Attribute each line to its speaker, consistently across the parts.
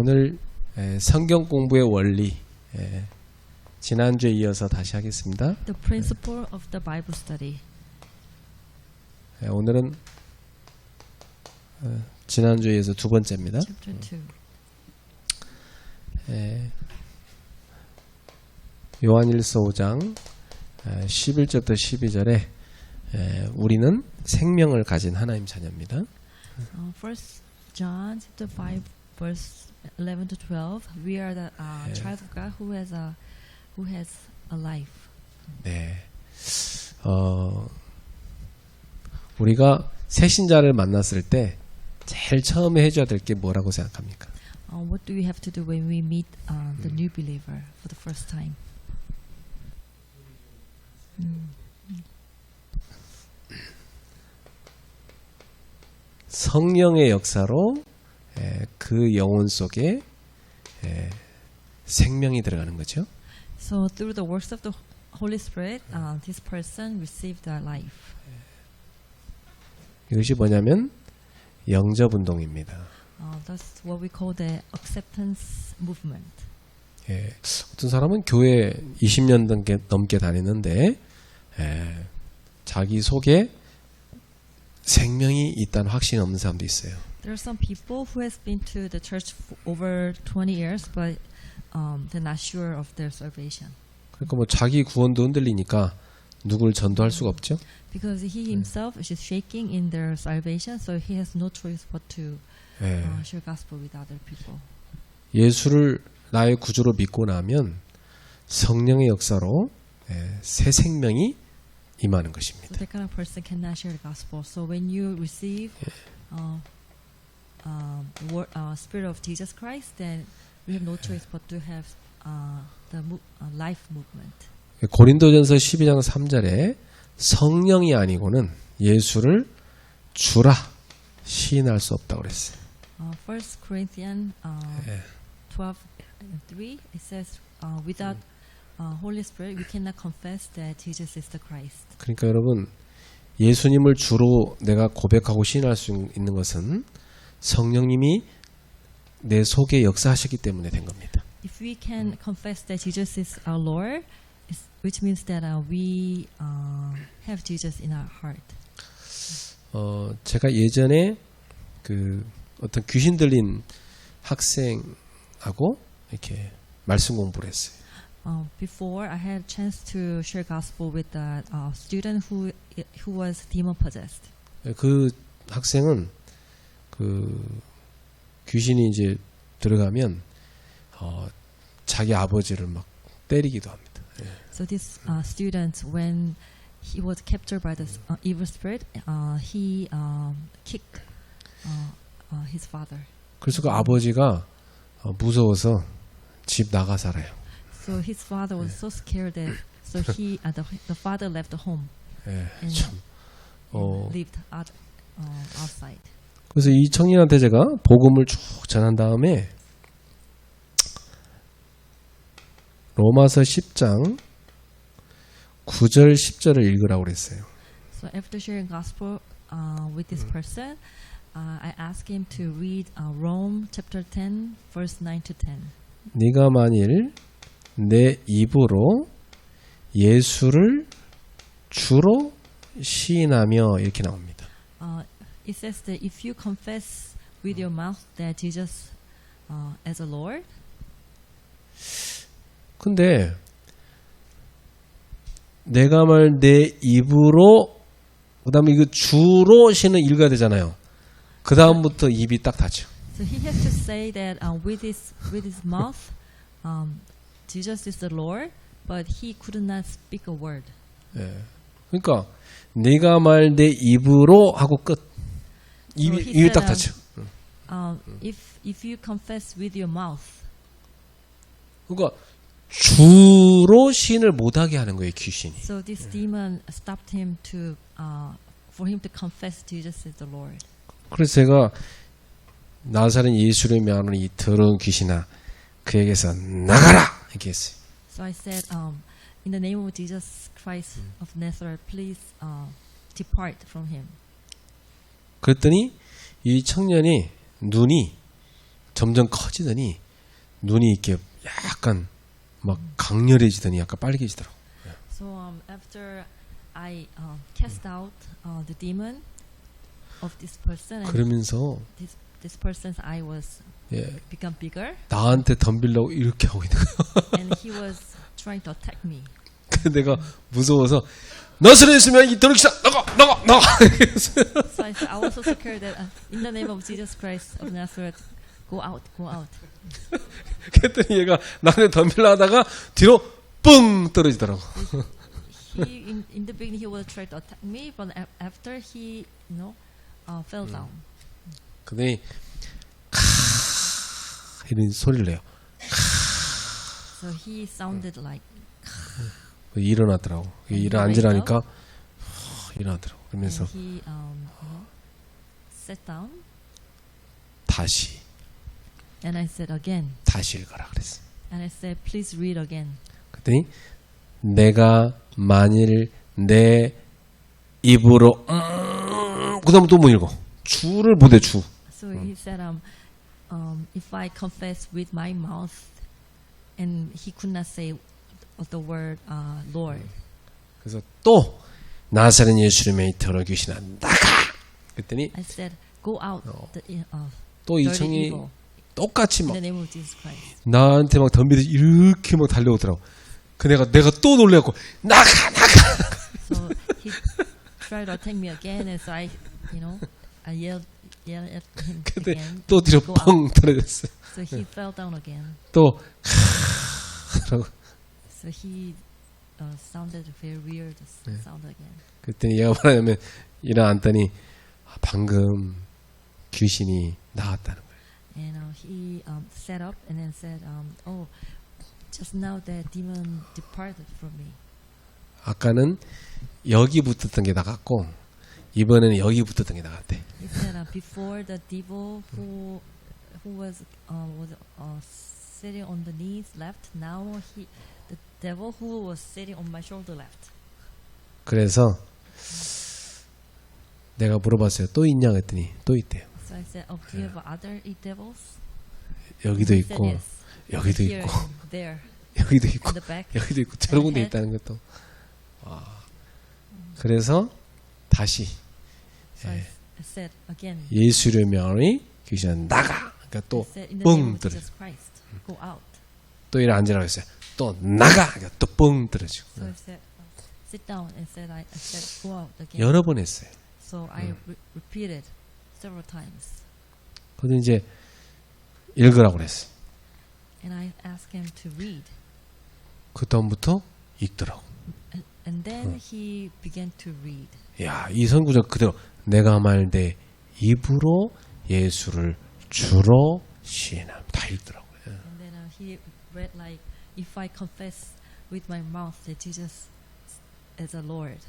Speaker 1: 오늘 성경 공부의 원리 지난주에 이어서 다시 하겠습니다.
Speaker 2: The principle of the Bible study.
Speaker 1: 오늘은 지난주에 이어서 두 번째입니다.
Speaker 2: Chapter 2.
Speaker 1: 요한일서 5장 11절부터 12절에 우리는 생명을 가진 하나님 자녀입니다.
Speaker 2: First John chapter 5 verse 11 to 12. We are the child of God who has a life.
Speaker 1: 네. 우리가 새 신자를 만났을 때 제일 처음에 해줘야 될 게 뭐라고 생각합니까?
Speaker 2: What do we have to do when we meet the new believer for the first time?
Speaker 1: 성령의 역사로 그 영혼 속에 생명이 들어가는 거죠.
Speaker 2: So through the works of the Holy Spirit, this person received their life.
Speaker 1: 이것이 뭐냐면 영접 운동입니다.
Speaker 2: That's what we call the acceptance movement.
Speaker 1: 어떤 사람은 교회 20년 넘게 다니는데 자기 속에 생명이 있다는 확신이 없는 사람도 있어요.
Speaker 2: There are some people who has been to the church for over 20 years, but they're not sure of their salvation.
Speaker 1: 그러니까 뭐 자기 구원도 흔들리니까 누굴 전도할 수가 없죠.
Speaker 2: Because he himself is shaking in their salvation, so he has no choice but to share gospel with other people.
Speaker 1: 예수를 나의 구주로 믿고 나면 성령의 역사로 새 생명이 임하는 것입니다.
Speaker 2: So that kind of person cannot share the gospel. So when you receive Spirit of Jesus Christ, then we have no choice but to have the life movement.
Speaker 1: 고린도전서 12장 3절에 성령이 아니고는 예수를 주라 시인할 수 없다고 그랬어요.
Speaker 2: 1 Corinthians 12:3 it says without Holy Spirit we cannot confess that Jesus is the Christ.
Speaker 1: 그러니까 여러분 예수님을 주로 내가 고백하고 시인할 수 있는 것은 성령님이 내 속에 역사하셨기 때문에 된 겁니다.
Speaker 2: If we can confess that Jesus is our Lord, which means that we have Jesus in our heart.
Speaker 1: 제가 예전에 그 어떤 귀신 들린 학생하고 이렇게 말씀 공부를 했어요.
Speaker 2: Before I had a chance to share gospel with a student who was demon possessed.
Speaker 1: 그 학생은 그 귀신이 이제 들어가면 자기 아버지를 막 때리기도 합니다.
Speaker 2: So this student, when he was captured by the evil spirit, he kicked his father.
Speaker 1: 그래서 그 아버지가 무서워서 집 나가 살아요.
Speaker 2: So his father was so scared that so he the father left the home and
Speaker 1: 참,
Speaker 2: lived outside.
Speaker 1: 그래서 이 청년한테 제가 복음을 쭉 전한 다음에 로마서 10장 9절 10절을 읽으라고 그랬어요.
Speaker 2: So after sharing gospel with this person, I asked him to read Rome chapter 10 verse 9 to 10.
Speaker 1: 네가 만일 내 입으로 예수를 주로 시인하며 이렇게 나옵니다.
Speaker 2: It says that if you confess with your mouth that Jesus as a Lord.
Speaker 1: 근데 내가 말 내 입으로 그다음에 이거 주로 시는 읽어야 되잖아요. 그 다음부터 입이 딱 닫혀.
Speaker 2: So he has to say that with his mouth, Jesus is the Lord, but he could not speak a word.
Speaker 1: 그러니까 네가 말 내 입으로 하고 끝. 입이 딱 닫혀.
Speaker 2: If you confess with your mouth.
Speaker 1: 그러니까 주로 시인을 못하게 하는 거예요, 귀신이.
Speaker 2: So this demon stopped him for him to confess Jesus is the Lord.
Speaker 1: 그래서 제가 나사렛 예수를 명하는 이 더러운 귀신아, 그에게서 나가라 이렇게 했어요.
Speaker 2: So I said, in the name of Jesus Christ of Nazareth, please depart from him.
Speaker 1: 그랬더니 이 청년이 눈이 점점 커지더니 눈이 이렇게 약간 막 강렬해지더니 약간 빨개지더라고.
Speaker 2: So after I cast out the demon of this person, and
Speaker 1: 그러면서
Speaker 2: this person's eye was
Speaker 1: 예,
Speaker 2: become bigger,
Speaker 1: 나한테 덤비려고 이렇게 하고 있는 거야.
Speaker 2: and he was trying to attack me.
Speaker 1: 그래서 내가 무서워서 너스레 있으면 이 더럽기사 나가.
Speaker 2: So I said, I was so scared that in the name of Jesus Christ of Nazareth, go out, go out.
Speaker 1: 그랬더니 얘가 나한테 덤비려 하다가 뒤로 뻥 떨어지더라고.
Speaker 2: He in the beginning he was trying to attack me, but after he fell down.
Speaker 1: 그러더니 이런 소리를 내요.
Speaker 2: So he sounded like.
Speaker 1: 일어나더라고. 앉으라니까 일어나더라고. 그러면서
Speaker 2: And he sat down,
Speaker 1: 다시
Speaker 2: and I said again,
Speaker 1: 다시 읽어라 그랬어.
Speaker 2: and I said, please read again.
Speaker 1: 그랬더니 내가 만일 내 입으로 그다음 또 뭐 읽어? 주를 못해 주.
Speaker 2: So he said, if I confess with my mouth, and he could not say the word Lord.
Speaker 1: 그래서 또 나사렛 예수님의 더러운 귀신아 나가. 그랬더니
Speaker 2: I said, go out,
Speaker 1: 또 이
Speaker 2: dirty
Speaker 1: 청이
Speaker 2: evil,
Speaker 1: 똑같이
Speaker 2: in
Speaker 1: 막
Speaker 2: the name of Jesus Christ.
Speaker 1: 나한테 막 덤비듯이 이렇게 막 달려오더라고. 그 내가 또 놀래갖고 나가.
Speaker 2: So he tried to attack me again, and so I yelled at him
Speaker 1: 근데
Speaker 2: again.
Speaker 1: 또 뒤로
Speaker 2: Go
Speaker 1: 뻥 떨어졌어.
Speaker 2: So he fell down again.
Speaker 1: 또
Speaker 2: So he sounded very weird sound again.
Speaker 1: 그랬더니 얘가 뭐냐면 일어났더니 방금 귀신이 나왔다는 거예요.
Speaker 2: And he sat up and then said, "Oh, just now the demon departed from me."
Speaker 1: 아까는 여기 붙었던 게 나갔고 이번에는 여기 붙었던 게 나갔대.
Speaker 2: He said, "Before the devil who was sitting on the knees left, now the devil who was sitting on my shoulder left."
Speaker 1: 그래서 내가 물어봤어요. 또 있냐 그랬더니 또 있대요.
Speaker 2: So I said, "Oh, do you have other devils?"
Speaker 1: 여기도
Speaker 2: He said,
Speaker 1: 있고
Speaker 2: "Yes."
Speaker 1: 여기도
Speaker 2: Here
Speaker 1: 있고
Speaker 2: and there,
Speaker 1: 여기도 있고
Speaker 2: in the back.
Speaker 1: 여기도 있고 저런 군데 있다는 것도. 그래서 다시
Speaker 2: So I said again.
Speaker 1: 예수 이름의 귀신 나가. 그러니까 또
Speaker 2: I said, "In the name
Speaker 1: 뻥
Speaker 2: of
Speaker 1: 떨어져.
Speaker 2: Jesus Christ, go out."
Speaker 1: 또 이래 앉으라고 했어요. 또 나가. 그러니까 또 뻥 떨어지고.
Speaker 2: So I said, "Sit down," and said, I said, "Go out again."
Speaker 1: 여러 번 했어요.
Speaker 2: So I repeated several times,
Speaker 1: 그래서 이제 읽으라고 그랬어요.
Speaker 2: and I asked him to read,
Speaker 1: 그 다음부터 읽더라고.
Speaker 2: and then he began to read.
Speaker 1: 야, 이 선구절 그대로 내가 말 내 입으로 예수를 주로 시인함 다 읽더라고요.
Speaker 2: And then he read like, "If I confess with my mouth that Jesus is a Lord,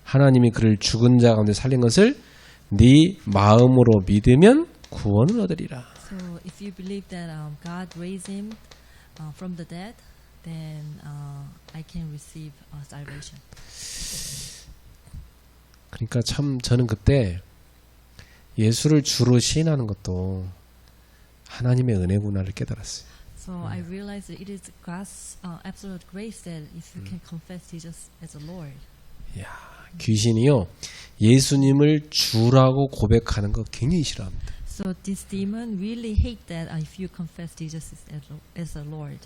Speaker 1: 하나님이 그를 죽은 자 가운데 살린 것을 네 마음으로 믿으면 구원을 얻으리라.
Speaker 2: so if you believe that God raised him from the dead, then I can receive salvation."
Speaker 1: 그러니까 참 저는 그때 예수를 주로 시인하는 것도 하나님의 은혜구나를 깨달았어요.
Speaker 2: So I realized that it is God's absolute grace that if you can confess Jesus as a Lord.
Speaker 1: 야, 귀신이요 예수님을 주라고 고백하는 거 굉장히 싫어합니다.
Speaker 2: So this demon really hate that if you confess Jesus as a Lord.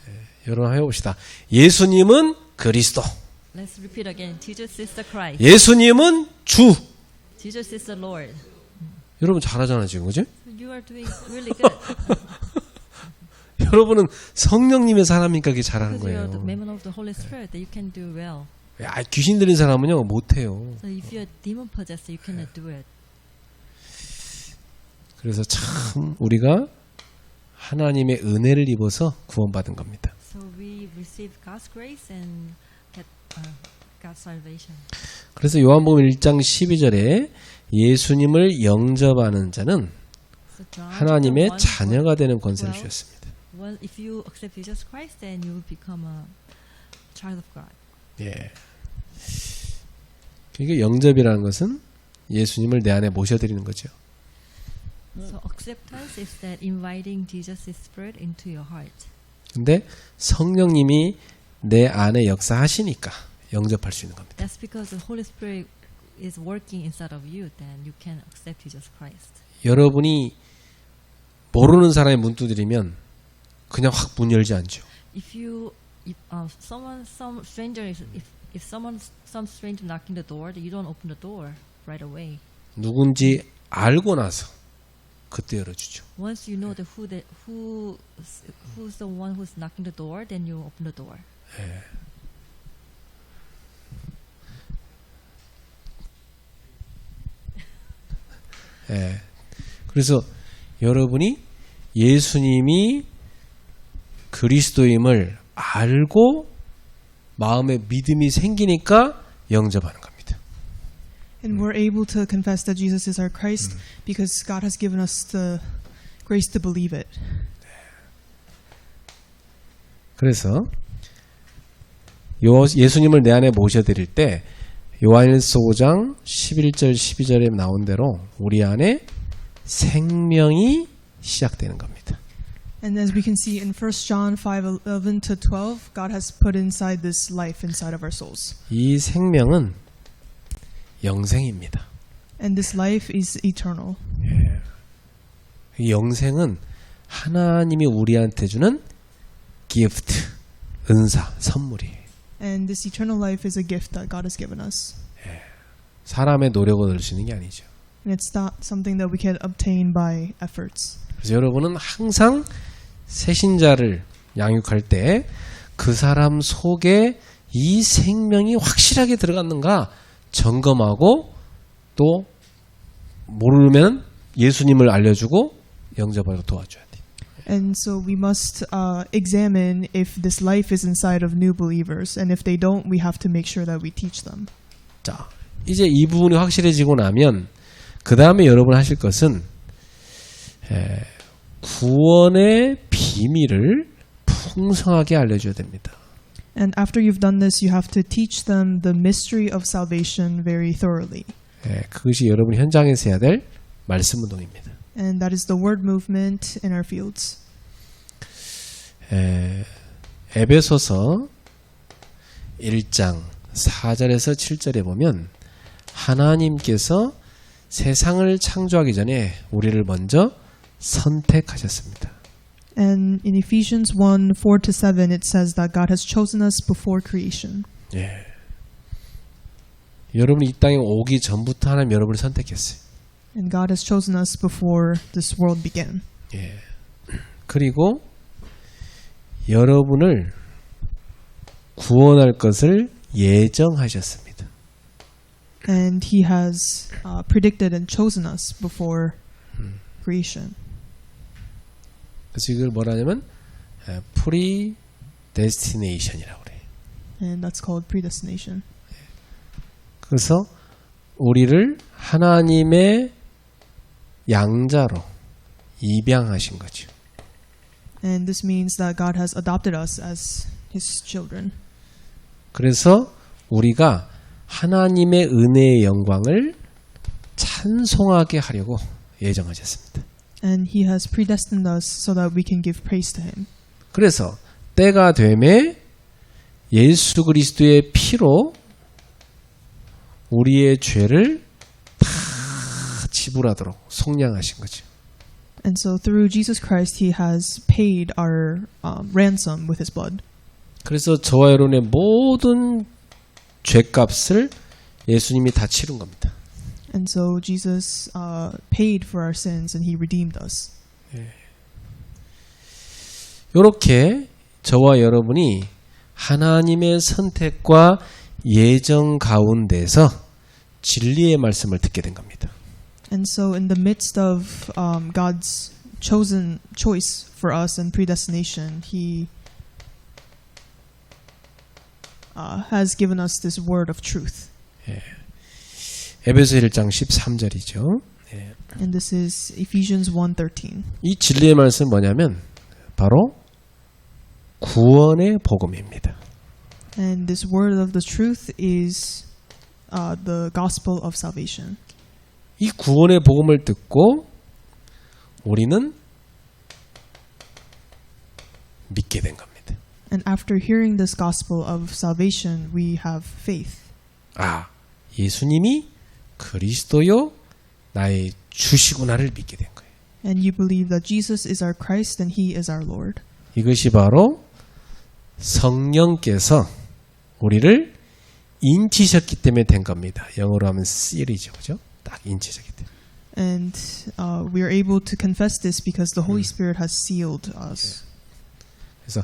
Speaker 1: 여러분 해봅시다. 예수님은 그리스도.
Speaker 2: Let's repeat again. Jesus is the Christ.
Speaker 1: 예수님은 주.
Speaker 2: Jesus is the Lord.
Speaker 1: 여러분 잘하잖아요 지금 그죠?
Speaker 2: You are doing really good.
Speaker 1: 여러분은 성령님의 사람이니까 그게 잘하는
Speaker 2: Because you are the
Speaker 1: 거예요.
Speaker 2: member of the Holy Spirit, that you can do well.
Speaker 1: 야, 귀신 들린 사람은요 못해요.
Speaker 2: So if you are demon possessed, you cannot do it.
Speaker 1: 그래서 참 우리가 하나님의 은혜를 입어서 구원받은 겁니다.
Speaker 2: So we receive God's grace and get God's salvation.
Speaker 1: 그래서 요한복음 1장 12절에 예수님을 영접하는 자는
Speaker 2: So John
Speaker 1: 하나님의
Speaker 2: chapter 1,
Speaker 1: 자녀가 되는 권세를
Speaker 2: well,
Speaker 1: 주셨습니다.
Speaker 2: Well, if you accept Jesus Christ, then you will become a child of God.
Speaker 1: 예. 그러니까 영접이라는 것은 예수님을 내 안에 모셔드리는 거죠.
Speaker 2: So acceptance is that inviting Jesus' Spirit into your heart.
Speaker 1: 근데 성령님이 내 안에 역사하시니까 영접할 수 있는 겁니다.
Speaker 2: That's because the Holy Spirit is working inside of you. Then you can accept Jesus Christ.
Speaker 1: 여러분이 모르는 사람의 문 두드리면 그냥 확 문 열지 않죠.
Speaker 2: If some stranger some stranger knocking the door, you don't open the door right away.
Speaker 1: 누군지 알고 나서 그때 열어주죠.
Speaker 2: Once you know who's the one who's knocking the door, then you open the door.
Speaker 1: 그래서 여러분이 예수님이 그리스도임을 알고 마음에 믿음이 생기니까 영접하는 겁니다.
Speaker 3: And we're able to confess that Jesus is our Christ because God has given us the grace to believe it.
Speaker 1: 그래서 예수님을 내 안에 모셔드릴 때 요한일서 5장 11절 12절에 나온 대로 우리 안에 생명이 시작되는 겁니다.
Speaker 3: And as we can see in 1 John 5:11 to 12, God has put inside this life inside of our souls.
Speaker 1: 이 생명은 영생입니다.
Speaker 3: And this life is eternal.
Speaker 1: 이 영생은 하나님이 우리한테 주는 기프트, 은사, 선물이에요.
Speaker 3: And this eternal life is a gift that God has given us.
Speaker 1: 사람의 노력을 얻을 수 있는 게 아니죠.
Speaker 3: And it's not something that we can obtain by efforts.
Speaker 1: 그래서 여러분은 항상 새신자를 양육할 때 그 사람 속에 이 생명이 확실하게 들어갔는가 점검하고 또 모르면 예수님을 알려주고 영접하고 도와줘야 돼.
Speaker 3: And so we must examine if this life is inside of new believers. And if they don't, we have to make sure that we teach them.
Speaker 1: 자, 이제 이 부분이 확실해지고 나면 그 다음에 여러분 하실 것은 구원의 비밀을 풍성하게 알려줘야 됩니다.
Speaker 3: And after you've done this, you have to teach them the mystery of salvation very thoroughly.
Speaker 1: 그것이 여러분 현장에서 해야 될 말씀 운동입니다.
Speaker 3: And that is the word movement in our fields.
Speaker 1: 에베소서 1장 4절에서 7절에 보면 하나님께서 세상을 창조하기 전에 우리를 먼저 선택하셨습니다.
Speaker 3: And in Ephesians 1:4 to 7, it says that God has chosen us before creation.
Speaker 1: 여러분이 이 땅에 오기 전부터 하나님 여러분을 선택했어요.
Speaker 3: And God has chosen us before this world began.
Speaker 1: 그리고 여러분을 구원할 것을 예정하셨습니다.
Speaker 3: And He has predicted and chosen us before creation.
Speaker 1: 그래서 이걸 뭐라 하냐면 predestination이라고 그래요.
Speaker 3: And that's called predestination.
Speaker 1: 그래서 우리를 하나님의 양자로 입양하신 거죠.
Speaker 3: And this means that God has adopted us as His children.
Speaker 1: 그래서 우리가 하나님의 은혜의 영광을 찬송하게 하려고 예정하셨습니다.
Speaker 3: And He has predestined us so that we can give praise to Him.
Speaker 1: 그래서 때가 되매 예수 그리스도의 피로 우리의 죄를 다 지불하도록 속량하신 거죠.
Speaker 3: And so through Jesus Christ, He has paid our ransom with His blood.
Speaker 1: 그래서 저와 여러분의 모든 죄값을 예수님이 다 치른 겁니다.
Speaker 3: And so Jesus paid for our sins and He redeemed us.
Speaker 1: 이렇게 저와 여러분이 하나님의 선택과 예정 가운데서 진리의 말씀을 듣게 된 겁니다.
Speaker 3: And so in the midst of God's chosen choice for us and predestination, He has given us this word of truth.
Speaker 1: 에베소 1장 13절이죠.
Speaker 3: And this is Ephesians 1:13.
Speaker 1: 이 진리의 말씀은 뭐냐면 바로 구원의 복음입니다.
Speaker 3: And this word of the truth is the gospel of salvation.
Speaker 1: 이 구원의 복음을 듣고 우리는 믿게 된 겁니다.
Speaker 3: And after hearing this gospel of salvation, we have faith.
Speaker 1: 아, 예수님이 그리스도요 나의 주시구나를 믿게 된 거예요.
Speaker 3: And you believe that Jesus is our Christ and He is our Lord.
Speaker 1: 이것이 바로 성령께서 우리를 인치셨기 때문에 된 겁니다. 영어로 하면 seal이죠, 그죠? 딱 인치셨기 때문에.
Speaker 3: And we are able to confess this because the Holy Spirit has sealed us.
Speaker 1: 그래서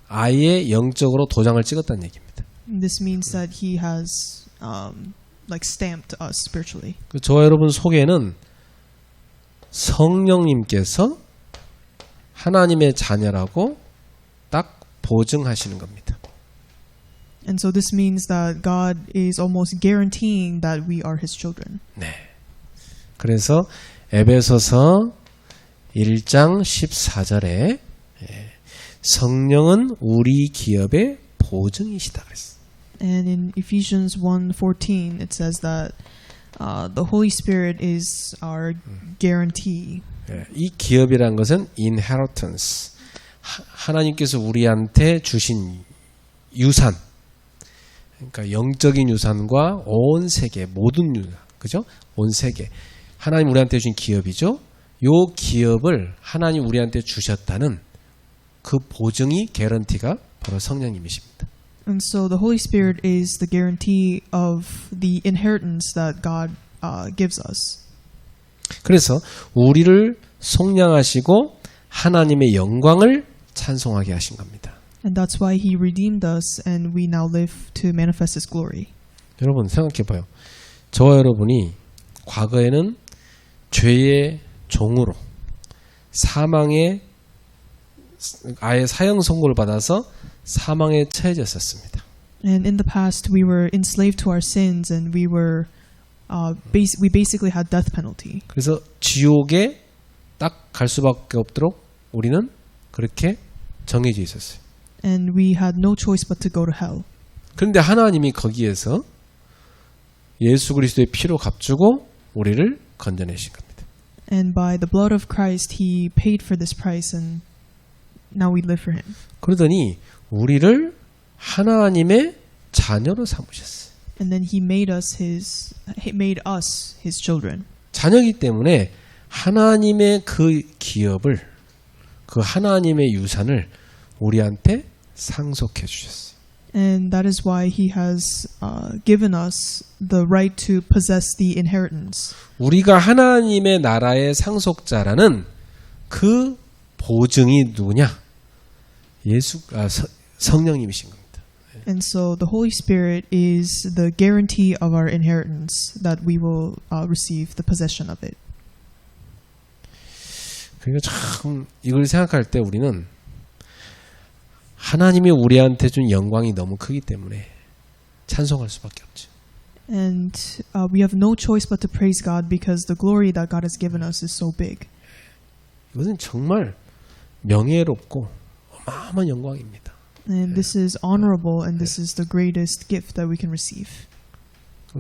Speaker 1: 아예 영적으로 도장을 찍었다는 얘기입니다.
Speaker 3: This means that He has like stamped us spiritually.
Speaker 1: 저와 여러분 속에는 성령님께서 하나님의 자녀라고 딱 보증하시는 겁니다.
Speaker 3: And so this means that God is almost guaranteeing that we are His children.
Speaker 1: 네. 그래서 에베소서 1장 14절에 성령은 우리 기업의 보증이시다 그랬어요.
Speaker 3: And in Ephesians 1:14 it says that the Holy Spirit is our guarantee.
Speaker 1: 이 기업이라는 것은 inheritance. 하나님께서 우리한테 주신 유산. 그러니까 영적인 유산과 온 세계 모든 유산. 그죠? 온 세계. 하나님 우리한테 주신 기업이죠. 요 기업을 하나님 우리한테 주셨다는 그 보증이 개런티가 바로 성령님이십니다.
Speaker 3: And so the Holy Spirit is the guarantee of the inheritance that God gives us.
Speaker 1: 그래서 우리를 속량하시고 하나님의 영광을 찬송하게 하신 겁니다.
Speaker 3: And that's why He redeemed us and we now live to manifest His glory.
Speaker 1: 여러분 생각해 봐요. 저와 여러분이 과거에는 죄의 종으로 사망의 아예 사형 선고를 받아서 사망에 처해졌었습니다.
Speaker 3: And in the past we were enslaved to our sins and we basically had death penalty.
Speaker 1: 그래서 지옥에 딱 갈 수밖에 없도록 우리는 그렇게 정해져 있었어요.
Speaker 3: And we had no choice but to go to hell.
Speaker 1: 그런데 하나님이 거기에서 예수 그리스도의 피로 값주고 우리를 건져내신 겁니다.
Speaker 3: And by the blood of Christ He paid for this price and now we live for Him.
Speaker 1: 그러더니 우리를 하나님의 자녀로 삼으셨어요.
Speaker 3: And then He made us His children.
Speaker 1: 자녀이기 때문에 하나님의 그 기업을 그 하나님의 유산을 우리한테 상속해 주셨어요.
Speaker 3: And that is why He has given us the right to possess the inheritance.
Speaker 1: 우리가 하나님의 나라의 상속자라는 그 보증이 누구냐? 성령님이신 겁니다.
Speaker 3: And so the Holy Spirit is the guarantee of our inheritance that we will receive the possession of it.
Speaker 1: 그러니까 참 이걸 생각할 때 우리는 하나님이 우리한테 준 영광이 너무 크기 때문에 찬송할 수밖에 없죠.
Speaker 3: And we have no choice but to praise God because the glory that God has given us is so big.
Speaker 1: 이것은 정말 명예롭고 어마어마한 영광입니다.
Speaker 3: And this is honorable and this is the greatest gift that we can receive.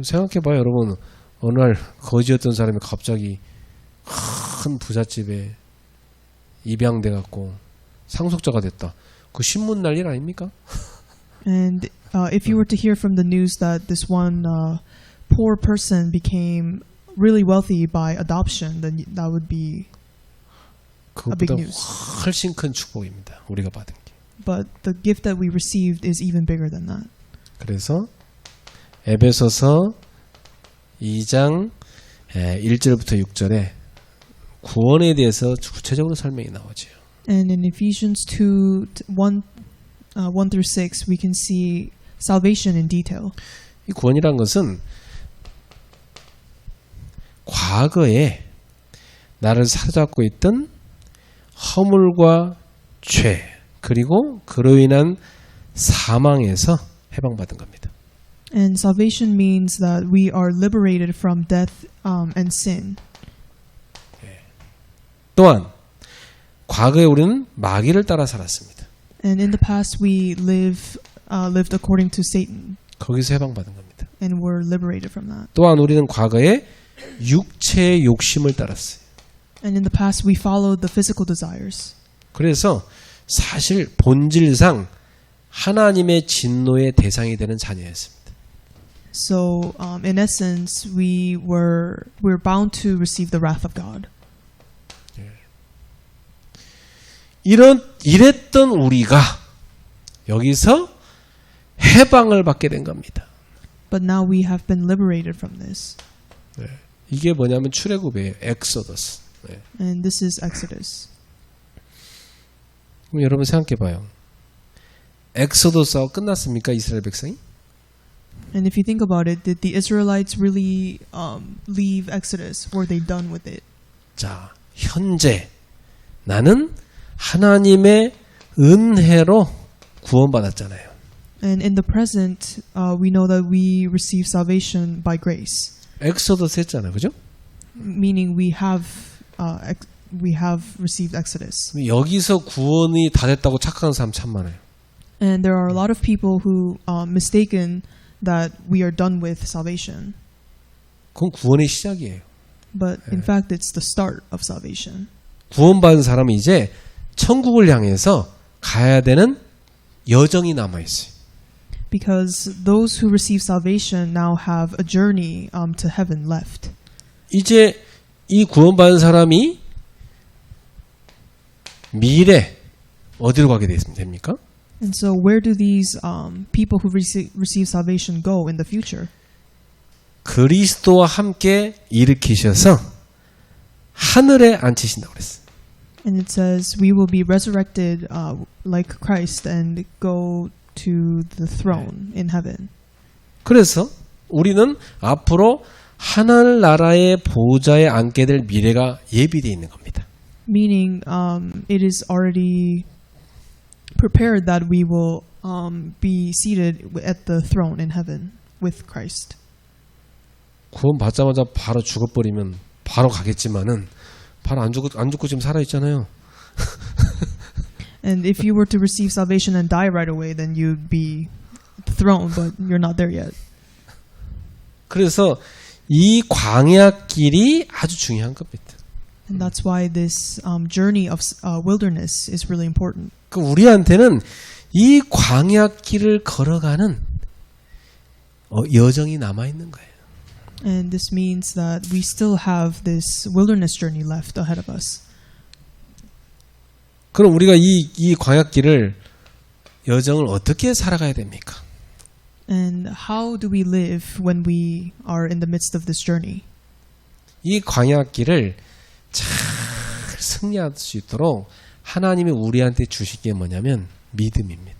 Speaker 1: 생각해봐요, 여러분. 어느 날 거지였던 사람이 갑자기 큰 부잣집에 입양돼 갖고 상속자가 됐다. 그 신문 난리 아닙니까?
Speaker 3: And if you were to hear from the news that this one poor person became really wealthy by adoption, then that would be a big
Speaker 1: 그것보다
Speaker 3: news.
Speaker 1: 훨씬 큰 축복입니다. 우리가 받은 게.
Speaker 3: But the gift that we received is even bigger than that.
Speaker 1: 그래서 에베소서 2장 1절부터 6절에 구원에 대해서 구체적으로 설명이 나오죠.
Speaker 3: And in Ephesians 2:1 through 6, we can see salvation in detail.
Speaker 1: 이 구원이란 것은 과거에 나를 사로잡고 있던 허물과 죄 그리고 그로 인한 사망에서 해방받은 겁니다.
Speaker 3: And salvation means that we are liberated from death and sin.
Speaker 1: 또한 과거에 우리는 마귀를 따라 살았습니다.
Speaker 3: And in the past we lived according to Satan
Speaker 1: 거기서 해방받은 겁니다.
Speaker 3: and were liberated from that.
Speaker 1: 또한 우리는 과거에 육체의 욕심을 따랐어요.
Speaker 3: And in the past, we followed the physical desires.
Speaker 1: 그래서 사실 본질상 하나님의 진노의 대상이 되는 자녀였습니다.
Speaker 3: So, in essence, we're bound to receive the wrath of God.
Speaker 1: 이랬던 우리가 여기서 해방을 받게 된 겁니다.
Speaker 3: But now we have been liberated from this.
Speaker 1: 이게 뭐냐면 출애굽이에요. 엑소더스.
Speaker 3: And this is Exodus.
Speaker 1: 그럼 여러분 생각해 봐요. 엑소더스하고 끝났습니까? 이스라엘 백성이?
Speaker 3: And if you think about it, did the Israelites really leave Exodus? Were they done with it?
Speaker 1: 자, 현재 나는 하나님의 은혜로 구원받았잖아요.
Speaker 3: And in the present, we know that we receive salvation by grace,
Speaker 1: 엑소더스 했잖아요. 그죠?
Speaker 3: meaning we have received Exodus.
Speaker 1: 여기서 구원이 다 됐다고 착각하는 사람 참 많아요.
Speaker 3: And there are a lot of people who mistaken that we are done with salvation.
Speaker 1: 그건 구원의 시작이에요.
Speaker 3: But in fact, it's the start of salvation.
Speaker 1: 구원받은 사람은 이제 천국을 향해서 가야 되는 여정이 남아있어요.
Speaker 3: Because those who receive salvation now have a journey to heaven left.
Speaker 1: 이제 이 구원받은 사람이 미래 어디로 가게 됩니까?
Speaker 3: And so where do these people who receive salvation go in the future?
Speaker 1: 그리스도와 함께 일으키셔서 하늘에 앉히신다고 그랬어요.
Speaker 3: And it says we will be resurrected like Christ and go to the throne in heaven.
Speaker 1: 그래서 우리는 앞으로 하늘나라의 보좌에 앉게 될 미래가 예비되어 있는 겁니다.
Speaker 3: Meaning it is already prepared that we will be seated at the throne in heaven with Christ.
Speaker 1: 구원 받자마자 바로 죽어버리면 바로 가겠지만은 바로 안 죽고 지금 살아있잖아요.
Speaker 3: And if you were to receive salvation and die right away, then you'd be thrown, but you're not there yet.
Speaker 1: 그래서 이 광야길이 아주 중요한 겁니다.
Speaker 3: And that's why this journey of wilderness is really important.
Speaker 1: 그 우리한테는 이 광야길을 걸어가는 여정이 남아 있는 거예요.
Speaker 3: And this means that we still have this wilderness journey left ahead of us.
Speaker 1: 그럼 우리가 이 광야길을 여정을 어떻게 살아가야 됩니까?
Speaker 3: And how do we live when we are in the midst of this journey?
Speaker 1: 이 광야길을 잘 승리할 수 있도록 하나님이 우리한테 주신 게 뭐냐면 믿음입니다.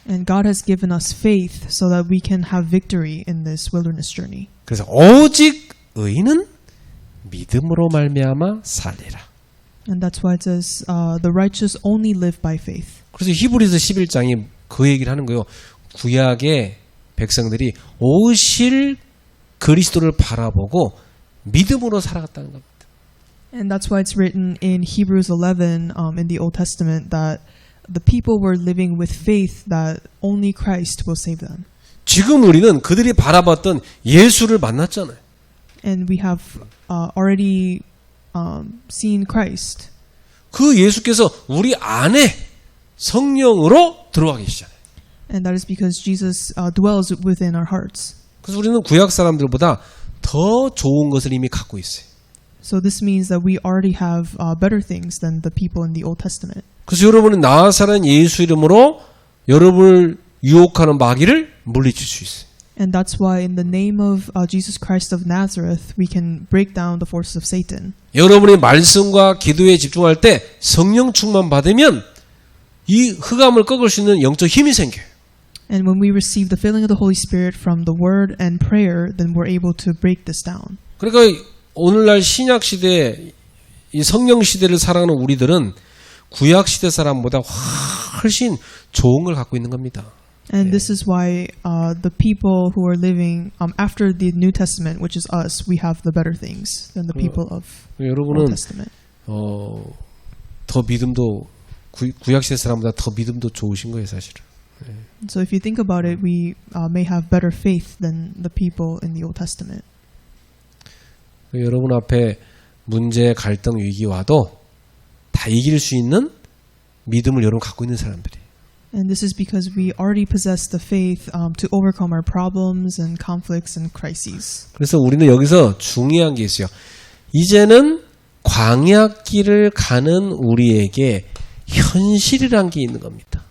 Speaker 3: And God has given us faith so that we can have victory in this wilderness journey.
Speaker 1: 그래서 오직 의인은 믿음으로 말미암아 살리라.
Speaker 3: And that's why it says the righteous only live by faith.
Speaker 1: 그래서 히브리서 11장이 그 얘기를 하는 거예요. 구약의 백성들이 오실 그리스도를 바라보고 믿음으로 살아갔다는 겁니다.
Speaker 3: And that's why it's written in Hebrews 11 in the Old Testament that the people were living with faith that only Christ will save them.
Speaker 1: 지금 우리는 그들이 바라봤던 예수를 만났잖아요.
Speaker 3: And we have already seen Christ.
Speaker 1: 그 예수께서 우리 안에 성령으로 들어와 계시잖아요.
Speaker 3: And that is because Jesus dwells within our hearts.
Speaker 1: 그래서 우리는 구약 사람들보다 더 좋은 것을 이미 갖고 있어요.
Speaker 3: So this means that we already have better things than the people in the Old Testament.
Speaker 1: 그래서 여러분은 나사렛 예수 이름으로 여러분을 유혹하는 마귀를 물리칠 수 있어요.
Speaker 3: And that's why in the name of Jesus Christ of Nazareth, we can break down the forces of Satan.
Speaker 1: 여러분이 말씀과 기도에 집중할 때 성령 충만 받으면 이 흑암을 꺾을 수 있는 영적 힘이 생겨요.
Speaker 3: And when we receive the filling of the Holy Spirit from the Word and prayer, then we're able to break this down.
Speaker 1: 그러니까 오늘날 신약 시대, 이 성령 시대를 살아가는 우리들은 구약 시대 사람보다 훨씬 좋은 걸 갖고 있는 겁니다.
Speaker 3: And this is why the people who are living after the New Testament, which is us, we have the better things than the people of Old
Speaker 1: 여러분은
Speaker 3: Testament.
Speaker 1: 더 믿음도 구약 시대 사람보다 더 믿음도 좋으신 거예요, 사실은.
Speaker 3: So if you think about it, we may have better faith than the people in the Old Testament.
Speaker 1: 여러분 앞에 문제, 갈등, 위기 와도 다 이길 수 있는 믿음을 여러분 갖고 있는 사람들이에요.
Speaker 3: And this is because we already possess the faith to overcome our problems and conflicts and crises.
Speaker 1: 그래서 우리는 여기서 중요한 게 있어요. 이제는 광야길을 가는 우리에게 현실이란 게 있는 겁니다.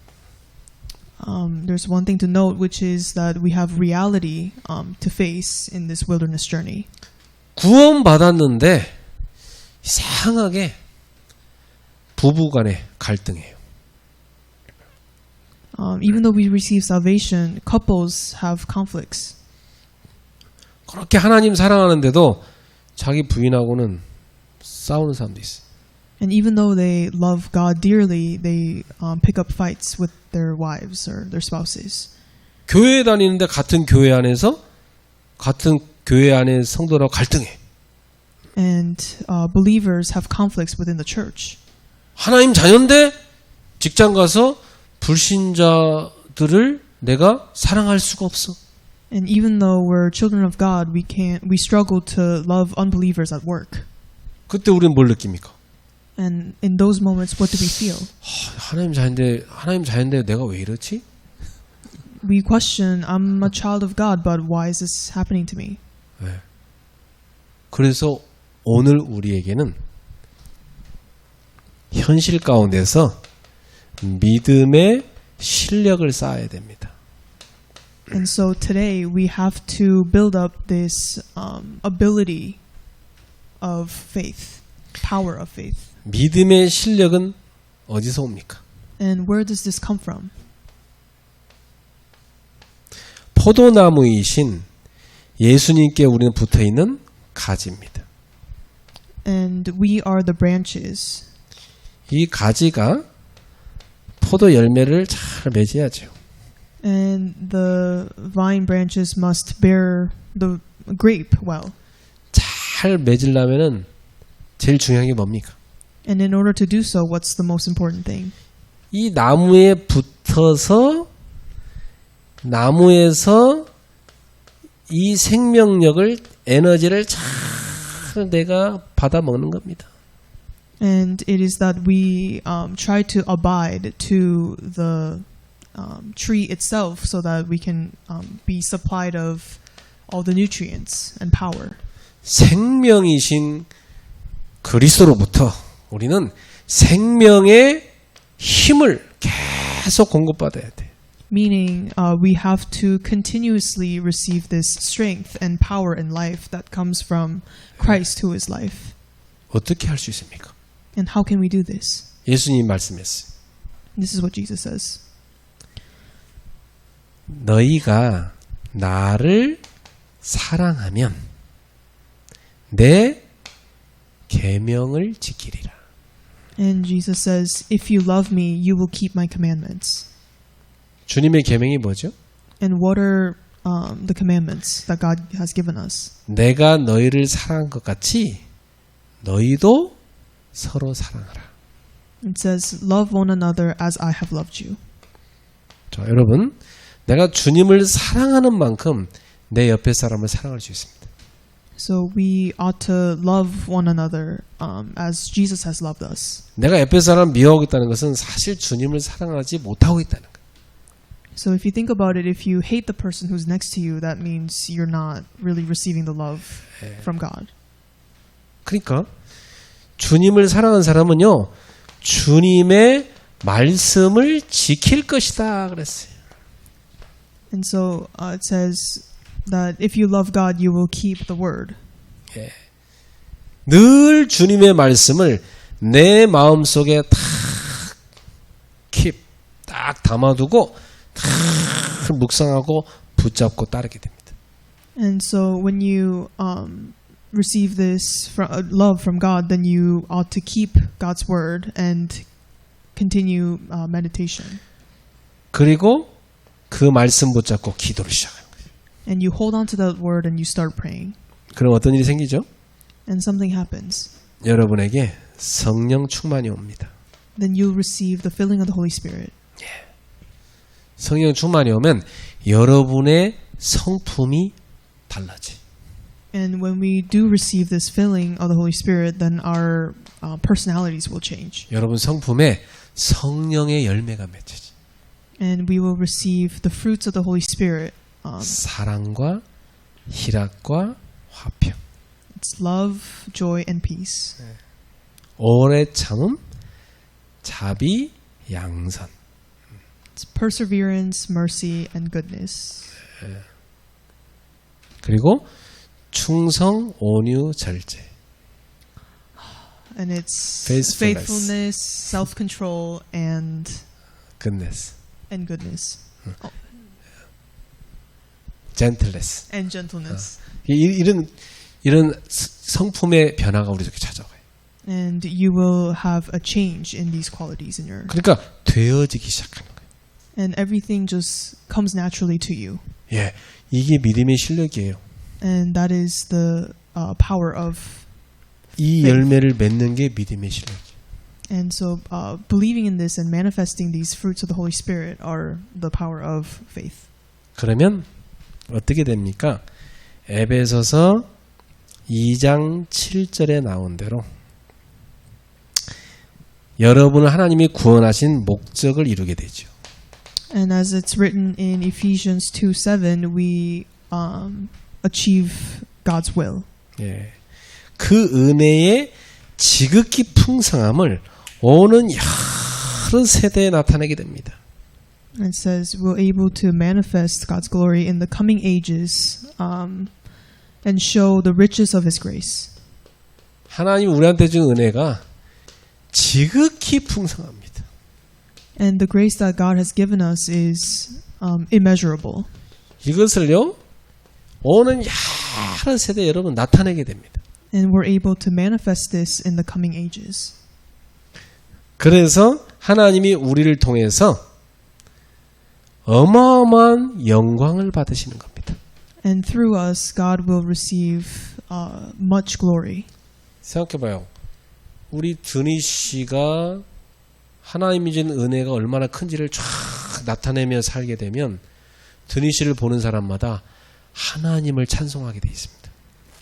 Speaker 3: There's one thing to note, which is that we have reality to face in this wilderness journey.
Speaker 1: 구원받았는데 이상하게 부부간의 갈등이에요.
Speaker 3: Even though we receive salvation, couples have conflicts.
Speaker 1: 그렇게 하나님 사랑하는데도 자기 부인하고는 싸우는 사람도 있어요.
Speaker 3: And even though they love God dearly, they pick up fights with their wives or their spouses.
Speaker 1: 교회 다니는데 같은 교회 안에서 같은 교회 안의 성도라고 갈등해.
Speaker 3: And believers have conflicts within the church.
Speaker 1: 하나님 자녀인데 직장 가서 불신자들을 내가 사랑할 수가 없어.
Speaker 3: And even though we're children of God, we struggle to love unbelievers at work.
Speaker 1: 그때 우리는 뭘 느낍니까?
Speaker 3: And in those moments, what do we feel?
Speaker 1: 하나님 자녀인데 내가 왜 이렇지?
Speaker 3: We question, I'm a child of God, but why is this happening to me?
Speaker 1: 네. 그래서 오늘 우리에게는 현실 가운데서 믿음의 실력을 쌓아야 됩니다.
Speaker 3: And so today we have to build up this ability of faith, power of faith.
Speaker 1: 믿음의 실력은 어디서 옵니까?
Speaker 3: And where does this come from?
Speaker 1: 포도나무이신 예수님께 우리는 붙어있는 가지입니다.
Speaker 3: And we are the branches.
Speaker 1: 이 가지가 포도 열매를 잘 맺어야죠.
Speaker 3: And the vine branches must bear the grape well.
Speaker 1: 잘 맺으려면은 제일 중요한 게 뭡니까?
Speaker 3: And in order to do so, what's the most important thing?
Speaker 1: 이 나무에 붙어서 나무에서 이 생명력을 에너지를 잘 내가 받아 먹는 겁니다.
Speaker 3: And it is that we try to abide to the tree itself so that we can be supplied of all the nutrients and power.
Speaker 1: 생명이신 그리스도로부터 우리는 생명의 힘을 계속 공급받아야 돼.
Speaker 3: Meaning, we have to continuously receive this strength and power in life that comes from Christ, who is life.
Speaker 1: 어떻게 할 수 있습니까?
Speaker 3: And how can we do this?
Speaker 1: 예수님이 말씀했어요.
Speaker 3: This is what Jesus says.
Speaker 1: 너희가 나를 사랑하면 내 계명을 지키리라.
Speaker 3: And Jesus says, if you love me, you will keep my commandments.
Speaker 1: 주님의 계명이 뭐죠?
Speaker 3: And what are the commandments that God has given us?
Speaker 1: 내가 너희를 사랑한 것 같이 너희도 서로 사랑하라.
Speaker 3: It says, love one another as I have loved you.
Speaker 1: 자, 여러분, 내가 주님을 사랑하는 만큼 내 옆에 사람을 사랑할 수 있습니다.
Speaker 3: So we ought to love one another as Jesus has loved us.
Speaker 1: 내가 옆에 사람 미워하고 있다는 것은 사실 주님을 사랑하지 못하고 있다는 거예요.
Speaker 3: So if you think about it, if you hate the person who's next to you, that means you're not really receiving the love from God.
Speaker 1: 그러니까 주님을 사랑하는 사람은요, 주님의 말씀을 지킬 것이다 그랬어요.
Speaker 3: And so it says that if you love God, you will keep the word.
Speaker 1: 늘 주님의 말씀을 내 마음속에 딱 담아두고 딱 묵상하고 붙잡고 따르게 됩니다.
Speaker 3: And so when you receive this love from God, then you ought to keep God's word and continue meditation.
Speaker 1: 그리고 그 말씀 붙잡고 기도를 시작하는 거예요.
Speaker 3: And you hold on to that word and you start praying.
Speaker 1: 그럼 어떤 일이 생기죠?
Speaker 3: And something happens.
Speaker 1: 여러분에게 성령 충만이 옵니다.
Speaker 3: Then you'll receive the filling of the Holy Spirit.
Speaker 1: 성령 충만이 오면 여러분의 성품이 달라지.
Speaker 3: And when we do receive this filling of the Holy Spirit, then our personalities will change.
Speaker 1: 여러분 성품에 성령의 열매가 맺혀지.
Speaker 3: And we will receive the fruits of the Holy Spirit.
Speaker 1: 사랑과 희락과 화평,
Speaker 3: It's love, joy, and peace.
Speaker 1: 오래 참음, 자비, 양선.
Speaker 3: It's perseverance, mercy, and goodness.
Speaker 1: 그리고 충성, 온유, 절제.
Speaker 3: And it's
Speaker 1: Faithfulness.
Speaker 3: faithfulness, self-control, and
Speaker 1: goodness,
Speaker 3: goodness.
Speaker 1: gentleness.
Speaker 3: And gentleness.
Speaker 1: 이런 성품의 변화가 우리 속에 찾아와요.
Speaker 3: And you will have a change in these qualities in your.
Speaker 1: 그러니까 되어지기 시작하는 거예요.
Speaker 3: And everything just comes naturally to you.
Speaker 1: 예, 이게 믿음의 실력이에요.
Speaker 3: And that is the power of.
Speaker 1: 이 열매를 맺는 게 믿음의 실력이에요.
Speaker 3: And so, believing in this and manifesting these fruits of the Holy Spirit are the power of faith.
Speaker 1: 그러면 어떻게 됩니까? 에베소서 2장 7절에 나온 대로 여러분을 하나님이 구원하신 목적을 이루게 되죠.
Speaker 3: And as it's written in Ephesians 2:7, we achieve God's will.
Speaker 1: 예. 그 은혜의 지극히 풍성함을 오는 여러 세대에 나타내게 됩니다.
Speaker 3: And it says we're able to manifest God's glory in the coming ages and show the riches of His grace.
Speaker 1: 하나님 우리한테 준 은혜가 지극히 풍성합니다.
Speaker 3: And the grace that God has given us is immeasurable.
Speaker 1: 이것을요, 오는 여러 세대 여러분 나타내게 됩니다.
Speaker 3: And we're able to manifest this in the coming ages.
Speaker 1: 그래서 하나님이 우리를 통해서 어마어마한 영광을 받으시는 겁니다.
Speaker 3: And through us, God will receive much glory.
Speaker 1: 생각해봐요. 우리 드니 씨가 하나님이 준 은혜가 얼마나 큰지를 쫙 나타내며 살게 되면 드니 씨를 보는 사람마다 하나님을 찬송하게 돼 있습니다.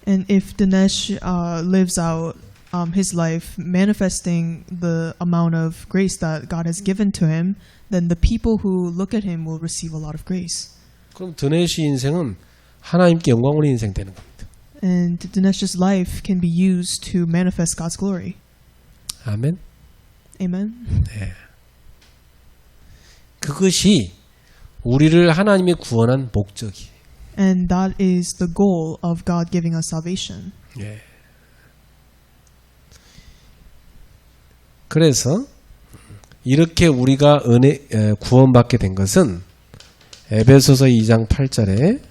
Speaker 3: And if Dinesh lives out his life manifesting the amount of grace that God has given to him, then the people who look at him will receive a lot of grace.
Speaker 1: 그럼 드네시 인생은 하나님께 영광 올리는 인생 되는 겁니다.
Speaker 3: And Dinesh's life can be used to manifest God's glory.
Speaker 1: 아멘.
Speaker 3: Amen.
Speaker 1: 네. 그것이 우리를 하나님이 구원한 목적이에요.
Speaker 3: And that is the goal of God giving us salvation.
Speaker 1: 예. 그래서 이렇게 우리가 구원받게 된 것은 에베소서 2장 8절에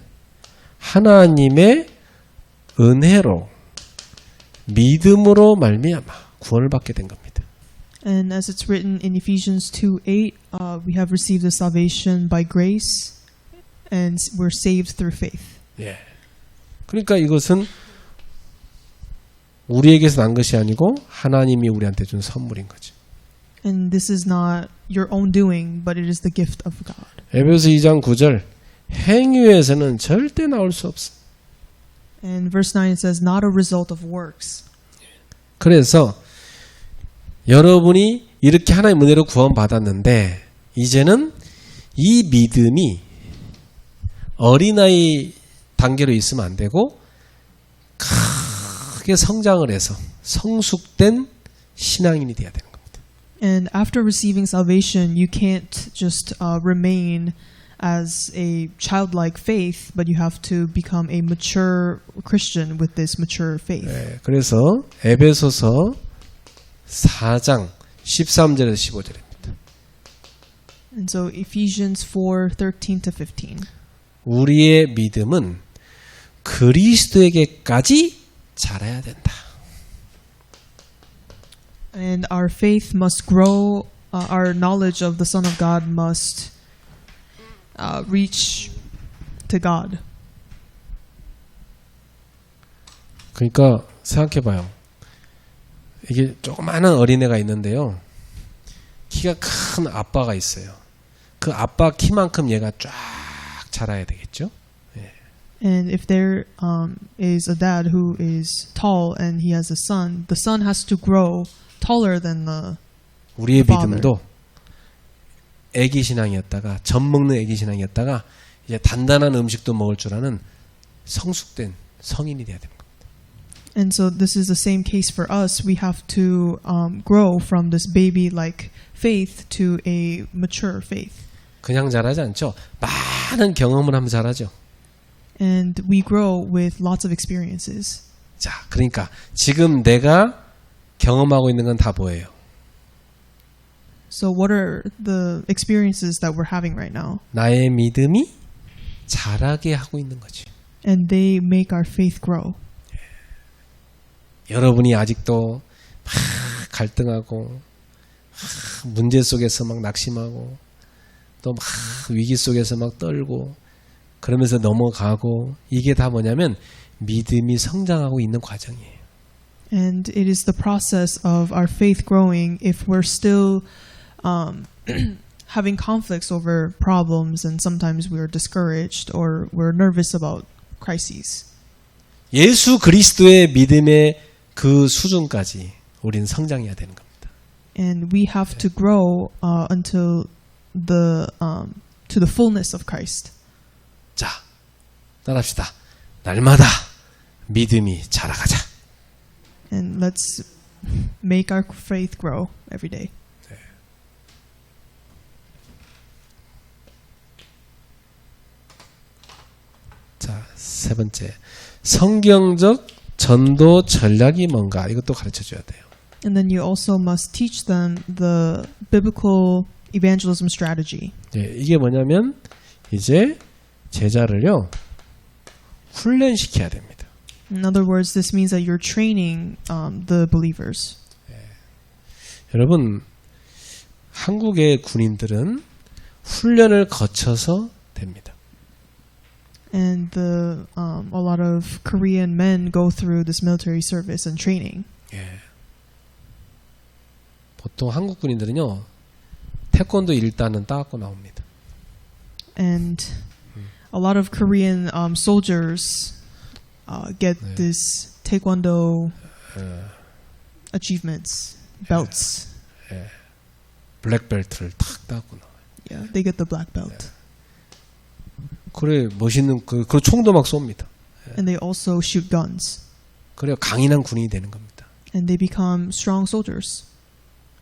Speaker 1: 하나님의 은혜로 믿음으로 말미암아 구원을 받게 된 겁니다.
Speaker 3: And as it's written in Ephesians 2:8, we have received the salvation by grace, and we're saved through faith.
Speaker 1: 예. 그러니까 이것은 우리에게서 난 것이 아니고 하나님이 우리한테 준 선물인 거죠.
Speaker 3: And this is not your own doing, but it is the gift of God.
Speaker 1: 에베소 2장 9절 행위에서는 절대 나올 수 없어.
Speaker 3: And verse 9 it says, not a result of works.
Speaker 1: 그래서 여러분이 이렇게 하나님의 은혜로 구원받았는데 이제는 이 믿음이 어린아이 단계로 있으면 안 되고 크게 성장을 해서 성숙된 신앙인이 돼야 되는 겁니다.
Speaker 3: And after receiving salvation, you can't just remain as a childlike faith, but you have to become a mature Christian with this mature faith.
Speaker 1: 네, 그래서 에베소서 4장 13절에서 15절입니다.
Speaker 3: And so Ephesians 4:13 to 15.
Speaker 1: 우리의 믿음은 그리스도에게까지 자라야 된다.
Speaker 3: And our faith must grow, our knowledge of the Son of God must reach to God.
Speaker 1: 그러니까 생각해봐요. 이게 조그마한 어린애가 있는데요. 키가 큰 아빠가 있어요. 그 아빠 키만큼 얘가 쫙 자라야 되겠죠. 예.
Speaker 3: And if there is a dad who is tall and he has a son, the son has to grow taller than the
Speaker 1: 우리의
Speaker 3: Father.
Speaker 1: 믿음도 애기 신앙이었다가 젖 먹는 애기 신앙이었다가 이제 단단한 음식도 먹을 줄 아는 성숙된 성인이 돼야 됩니다.
Speaker 3: And so this is the same case for us. We have to grow from this baby-like faith to a mature faith.
Speaker 1: 그냥 자라지 않죠. 많은 경험을 하면 자라죠.
Speaker 3: And we grow with lots of experiences.
Speaker 1: 자, 그러니까 지금 내가 경험하고 있는 건 다 뭐예요?
Speaker 3: So what are the experiences that we're having right now?
Speaker 1: 나의 믿음이 자라게 하고 있는 거지.
Speaker 3: And they make our faith grow.
Speaker 1: 여러분이 아직도 막 갈등하고 문제 속에서 막 낙심하고 또 막 위기 속에서 막 떨고 그러면서 넘어가고 이게 다 뭐냐면 믿음이 성장하고 있는 과정이에요.
Speaker 3: And it is the process of our faith growing if we're still having conflicts over problems and sometimes we're discouraged or we're nervous about crises.
Speaker 1: 예수 그리스도의 믿음의 그 수준까지 우리는 성장해야 되는 겁니다.
Speaker 3: And we have to grow until to the fullness of Christ.
Speaker 1: 자, 따라합시다. 날마다 믿음이 자라가자.
Speaker 3: And let's make our faith grow every day.
Speaker 1: 자, 세 번째. 성경적 전도 전략이 뭔가 이것도 가르쳐 줘야 돼요.
Speaker 3: And then you also must teach them the biblical evangelism strategy.
Speaker 1: 예, 이게 뭐냐면 이제 제자를요 훈련시켜야 됩니다.
Speaker 3: In other words, this means that you're training the believers.
Speaker 1: 여러분 한국의 군인들은 훈련을 거쳐서 됩니다.
Speaker 3: And a lot of Korean men go through this military service and training.
Speaker 1: 예. 보통 한국 군인들은요 태권도 1단은 따갖고 나옵니다.
Speaker 3: And a lot of Korean soldiers get
Speaker 1: 네.
Speaker 3: this taekwondo achievements, belts.
Speaker 1: 블랙벨트를 탁 따갖고 나와요.
Speaker 3: Yeah, they get the black belt.
Speaker 1: 그래 멋있는 그 총도 막 쏩니다.
Speaker 3: And they also shoot guns.
Speaker 1: 그래 강인한 군인이 되는 겁니다.
Speaker 3: And they become strong soldiers.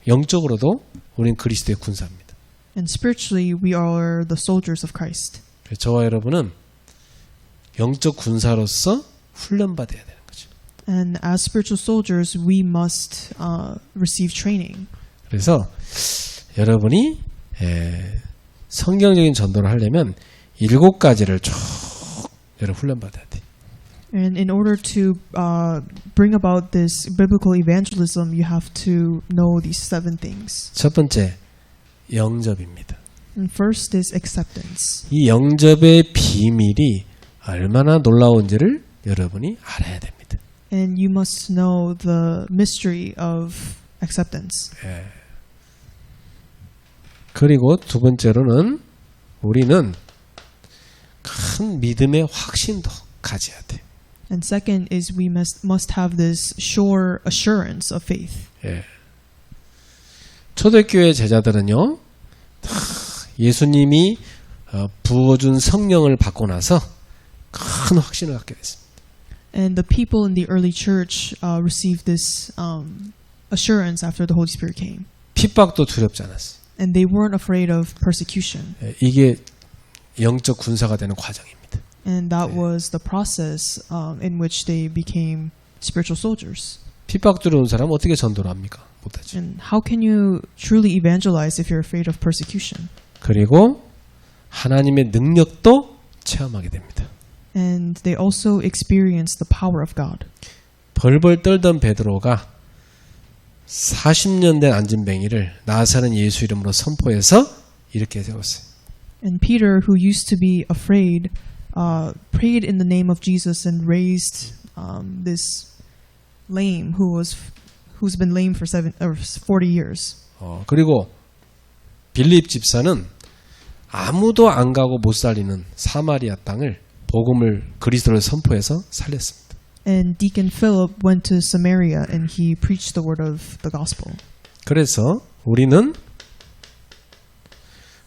Speaker 1: 영적으로도 우리는 그리스도의 군사입니다.
Speaker 3: And spiritually, we are the soldiers of Christ.
Speaker 1: 저와 여러분은 영적 군사로서 훈련받아야 되는 거죠.
Speaker 3: And as spiritual soldiers, we must receive training.
Speaker 1: 그래서 여러분이 성경적인 전도를 하려면 7가지를 쭉 여러분 훈련받아야 돼.
Speaker 3: And in order to bring about this biblical evangelism, you have to know these 7 things.
Speaker 1: 첫 번째 영접입니다.
Speaker 3: And first is acceptance.
Speaker 1: 이 영접의 비밀이 얼마나 놀라운지를 여러분이 알아야 됩니다.
Speaker 3: And you must know the mystery of acceptance.
Speaker 1: 그리고 두 번째로는 우리는 큰 믿음의 확신도 가져야 돼.
Speaker 3: And second is we must have this sure assurance of faith.
Speaker 1: 초대교회 제자들은요, 예수님이 부어준 성령을 받고 나서 큰 확신을 갖게 됐습니다.
Speaker 3: And the people in the early church received this assurance after the Holy Spirit came.
Speaker 1: 핍박도 두렵지 않았어요.
Speaker 3: And they weren't afraid of persecution.
Speaker 1: 이게 영적 군사가 되는 과정입니다.
Speaker 3: And that was the process in which they became spiritual soldiers.
Speaker 1: 핍박 두려운 사람은 어떻게 전도를 합니까? 못하죠.
Speaker 3: And how can you truly evangelize if you're afraid of persecution?
Speaker 1: 그리고 하나님의 능력도 체험하게 됩니다.
Speaker 3: And they also experience the power of God.
Speaker 1: 벌벌 떨던 베드로가 40년 된 안진뱅이를 나사렛 예수 이름으로 선포해서 이렇게 세웠어요.
Speaker 3: And Peter, who used to be afraid, prayed in the name of Jesus and raised this lame who's been lame for 40 years.
Speaker 1: 그리고 빌립 집사는 아무도 안 가고 못 살리는 사마리아 땅을 복음을 그리스도를 선포해서 살렸습니다.
Speaker 3: And Deacon Philip went to Samaria and he preached the word of the gospel.
Speaker 1: 그래서 우리는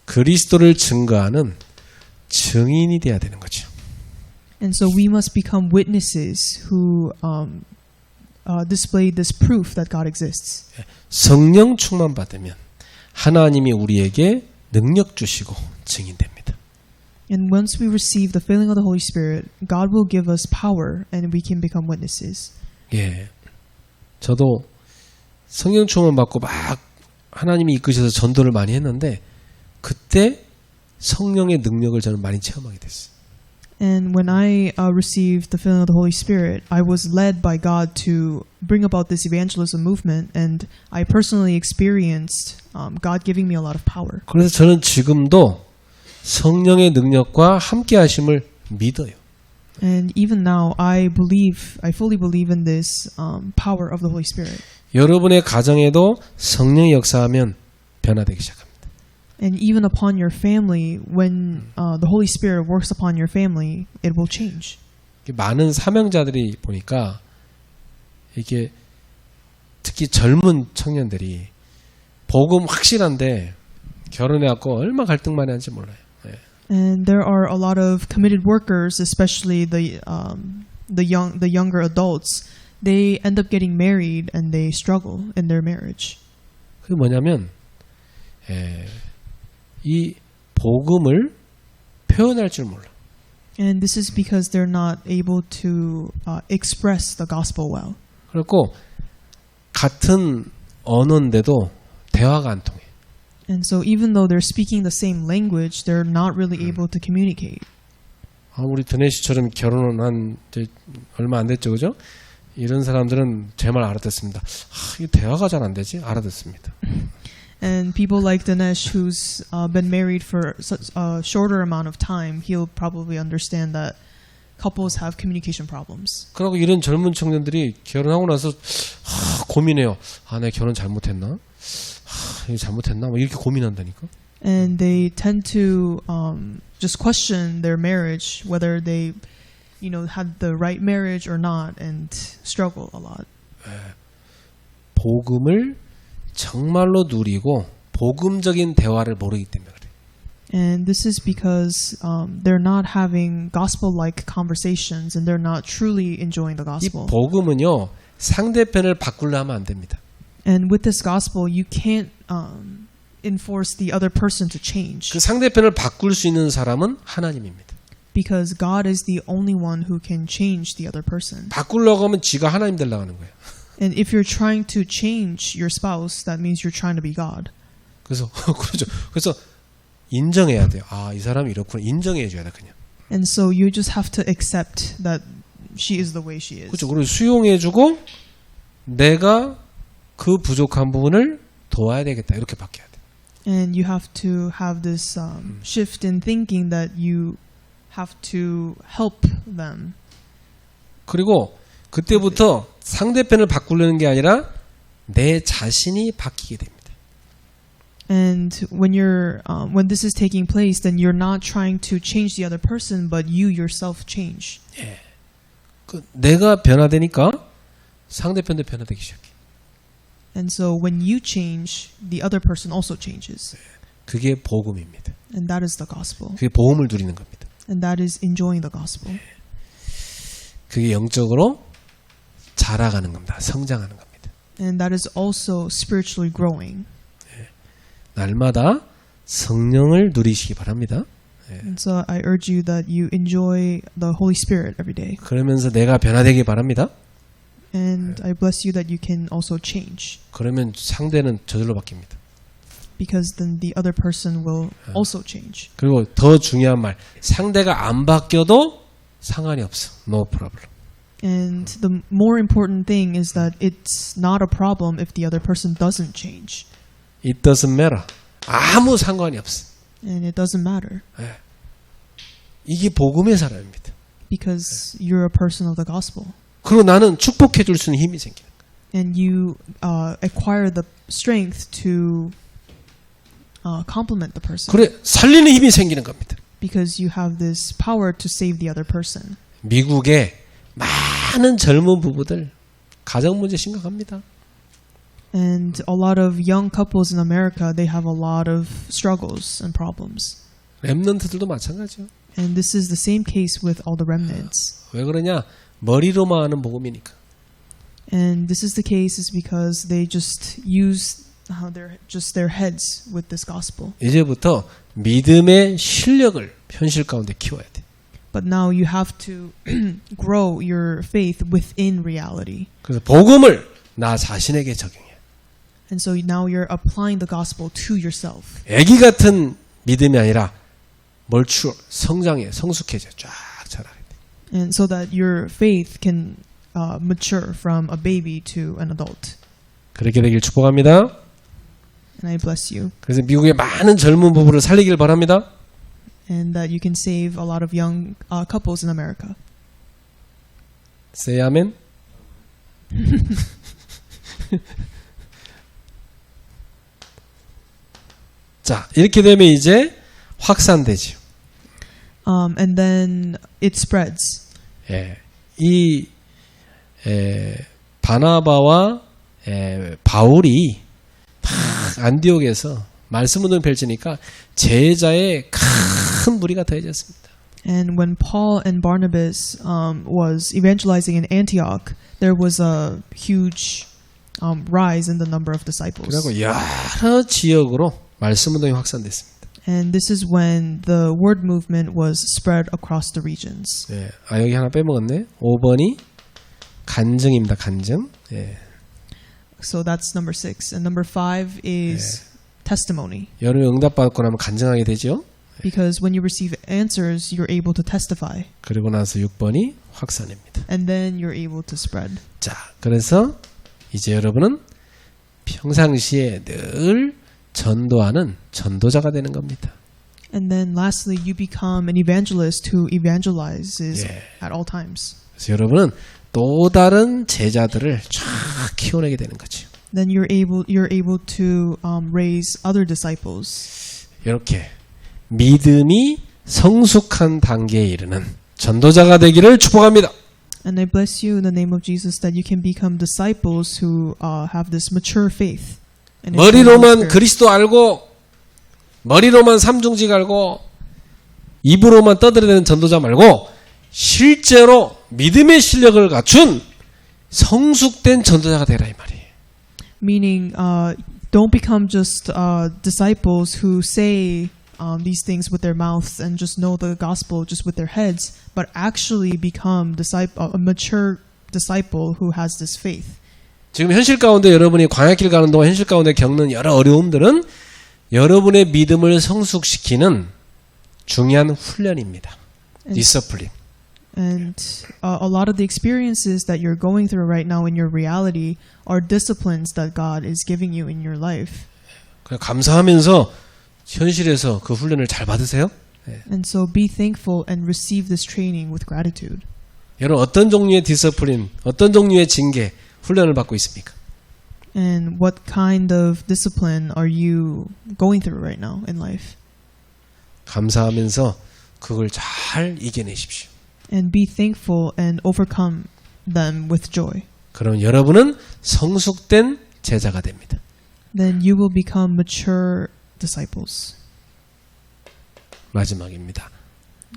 Speaker 1: 그리스도를 증거하는 증인이 돼야 되는 거죠.
Speaker 3: And so we must become witnesses who display this proof that God exists.
Speaker 1: 성령 충만 받으면 하나님이 우리에게 능력 주시고 증인됩니다.
Speaker 3: And once we receive the filling of the Holy Spirit, God will give us power and we can become witnesses.
Speaker 1: 예, 저도 성령 충만 받고 막 하나님이 이끄셔서 전도를 많이 했는데 그때 성령의 능력을 저는 많이 체험하게 됐어요.
Speaker 3: And when I received the filling of the Holy Spirit, I was led by God to bring about this evangelism movement, and I personally experienced God giving me a lot of power.
Speaker 1: 그래서 저는 지금도 성령의 능력과 함께 하심을 믿어요.
Speaker 3: And even now, I fully believe in this power of the Holy Spirit.
Speaker 1: 여러분의 가정에도 성령이 역사하면 변화되기 시작합니다.
Speaker 3: And even upon your family, when the Holy Spirit works upon your family, it will change.
Speaker 1: 많은 사명자들이 보니까 이게 특히 젊은 청년들이 복음 확실한데 결혼해갖고 얼마 갈등 많이 하는지 몰라요. 예.
Speaker 3: And there are a lot of committed workers, especially the younger adults. They end up getting married and they struggle in their marriage.
Speaker 1: 그게 뭐냐면 이 복음을 표현할 줄 몰라.
Speaker 3: And this is because they're not able to express the gospel well.
Speaker 1: 그렇고 같은 언어인데도 대화가 안 통해.
Speaker 3: And so even though they're speaking the same language, they're not really able to communicate.
Speaker 1: 우리 드네 씨처럼 결혼한 얼마 안 됐죠, 그죠? 이런 사람들은 제 말 알아듣습니다. 이 대화가 잘 안 되지? 알아듣습니다.
Speaker 3: And people like Dinesh, who's been married for such a shorter amount of time, he'll probably understand that couples have communication problems.
Speaker 1: 그리고 이런 젊은 청년들이 결혼하고 나서 고민해요. 내가 결혼 잘못했나? 이거 잘못했나? 뭐 이렇게 고민한다니까.
Speaker 3: And they tend to just question their marriage, whether they, had the right marriage or not, and struggle a lot.
Speaker 1: 복음을 정말로 누리고 복음적인 대화를 모르기 때문에 그래.
Speaker 3: And this is because they're not having gospel-like conversations, and they're not truly enjoying the
Speaker 1: 이
Speaker 3: gospel.
Speaker 1: 복음은요 상대편을 바꾸려 하면 안 됩니다.
Speaker 3: And with this gospel, you can't enforce the other person to change,
Speaker 1: 그 상대편을 바꿀 수 있는 사람은 하나님입니다.
Speaker 3: because God is the only one who can change the other person.
Speaker 1: 바꾸려고 하면 지가 하나님 되려고 하는 거예요.
Speaker 3: And if you're trying to change your spouse, that means you're trying to be God.
Speaker 1: 그래서 그렇죠. 그래서 인정해야 돼요. 이 사람이 이렇구나. 인정해 줘야 돼 그냥.
Speaker 3: And so you just have to accept that she is the way she is.
Speaker 1: 그렇죠. 그리고 수용해 주고 내가 그 부족한 부분을 도와야 되겠다. 이렇게 바뀌어야 돼.
Speaker 3: And you have to have this shift in thinking that you have to help them.
Speaker 1: 그리고 그때부터 상대편을 바꾸려는 게 아니라 내 자신이 바뀌게 됩니다.
Speaker 3: And when this is taking place, then you're not trying to change the other person, but you yourself change.
Speaker 1: 내가 변화되니까 상대편도 변화되기 시작해.
Speaker 3: And so when you change, the other person also changes.
Speaker 1: 그게 복음입니다.
Speaker 3: And that is the gospel.
Speaker 1: 그게 복음을 누리는 겁니다.
Speaker 3: And that is enjoying the gospel.
Speaker 1: 그게 영적으로 자라가는 겁니다. 성장하는 겁니다.
Speaker 3: And that is also spiritually growing.
Speaker 1: 날마다 성령을 누리시기 바랍니다.
Speaker 3: And so I urge you that you enjoy the Holy Spirit every day.
Speaker 1: 그러면서 내가 변화되기 바랍니다.
Speaker 3: And I bless you that you can also change.
Speaker 1: 그러면 상대는 저절로 바뀝니다.
Speaker 3: Because then the other person will also change.
Speaker 1: 그리고 더 중요한 말, 상대가 안 바뀌어도 상관이 없어. No problem.
Speaker 3: And the more important thing is that it's not a problem if the other person doesn't change.
Speaker 1: It doesn't matter. 아무 상관이 없어.
Speaker 3: And it doesn't matter.
Speaker 1: 이게 복음의 사람입니다.
Speaker 3: Because you're a person of the gospel.
Speaker 1: 그리고 나는 축복해 줄 수 있는 힘이 생기는 거야.
Speaker 3: And you acquire the strength to compliment the person.
Speaker 1: 그래, 살리는 힘이 생기는 겁니다.
Speaker 3: because you have this power to save the other person.
Speaker 1: 미국의 많은 젊은 부부들 가정 문제 심각합니다.
Speaker 3: And a lot of young couples in America, they have a lot of struggles and problems.
Speaker 1: 렘넌트들도 마찬가지요.
Speaker 3: And this is the same case with all the remnants.
Speaker 1: 왜 그러냐? 머리로만 하는 복음이니까.
Speaker 3: And this is the case is because they just use their heads with this gospel.
Speaker 1: 이제부터 믿음의 실력을 현실 가운데 키워야 돼.
Speaker 3: But now you have to grow your faith within reality.
Speaker 1: 그래서 복음을 나 자신에게 적용해.
Speaker 3: And so now you're applying the gospel to yourself.
Speaker 1: 애기 같은 믿음이 아니라 멀추어 성장해 성숙해져 쫙 자라게 돼.
Speaker 3: And so that your faith can mature from a baby to an adult.
Speaker 1: 그렇게 되길 축복합니다.
Speaker 3: And I bless you.
Speaker 1: 그래서 미국의 많은 젊은 부부를 살리길 바랍니다.
Speaker 3: And that you can save a lot of young couples in America.
Speaker 1: Say amen. 자, 이렇게 되면 이제 확산되죠.
Speaker 3: And then it spreads.
Speaker 1: 예, 이 바나바와 바울이 막 안디옥에서 말씀 운동을 펼치니까 제자의 큰 무리가 더해졌습니다.
Speaker 3: And when Paul and Barnabas was evangelizing in Antioch, there was a huge rise in the number of disciples.
Speaker 1: 그리고 여러 지역으로 말씀 운동이 확산됐습니다.
Speaker 3: And this is when the word movement was spread across the regions.
Speaker 1: 예, 아 여기 하나 빼먹었네. 5번이 간증입니다. 간증. 예.
Speaker 3: So that's number 6. And number 5 is testimony.
Speaker 1: 여러분 응답받고 나면 간증하게 되죠.
Speaker 3: Because when you receive answers, you're able to testify.
Speaker 1: 그리고 나서 6번이 확산입니다.
Speaker 3: And then you're able to spread.
Speaker 1: 자, 그래서 이제 여러분은 평상시에 늘 전도하는 전도자가 되는 겁니다.
Speaker 3: And then lastly, you become an evangelist who evangelizes
Speaker 1: Yeah.
Speaker 3: at all times.
Speaker 1: 그래서 여러분은 또 다른 제자들을 쫙 키워내게 되는 거죠.
Speaker 3: Then you're able to raise other disciples.
Speaker 1: 이렇게 믿음이 성숙한 단계에 이르는 전도자가 되기를 축복합니다.
Speaker 3: And I bless you in the name of Jesus that you can become disciples who have this mature faith. And it's
Speaker 1: 머리로만
Speaker 3: Holy Spirit.
Speaker 1: 그리스도 알고 머리로만 삼중직 알고 입으로만 떠들어대는 전도자 말고 실제로 믿음의 실력을 갖춘 성숙된 전도자가 되라 이 말이에요.
Speaker 3: Meaning, don't become just disciples who say these things with their mouths and just know the gospel just with their heads, but actually become a mature disciple who has this faith.
Speaker 1: 지금 현실 가운데 여러분이 광야길 가는 동안 현실 가운데 겪는 여러 어려움들은 여러분의 믿음을 성숙시키는 중요한 훈련입니다. 디서플린.
Speaker 3: And a lot of the experiences that you're going through right now in your reality are disciplines that God is giving you in your life.
Speaker 1: 감사하면서 현실에서 그 훈련을 잘 받으세요.
Speaker 3: And so be thankful and receive this training with gratitude.
Speaker 1: 여러분 어떤 종류의 디서플린, 어떤 종류의 징계, 훈련을 받고 있습니까?
Speaker 3: And what kind of discipline are you going through right now in life?
Speaker 1: 감사하면서 그걸 잘 이겨내십시오.
Speaker 3: And be thankful and overcome them with joy.
Speaker 1: 그럼 여러분은 성숙된 제자가 됩니다.
Speaker 3: Then you will become mature disciples.
Speaker 1: 마지막입니다.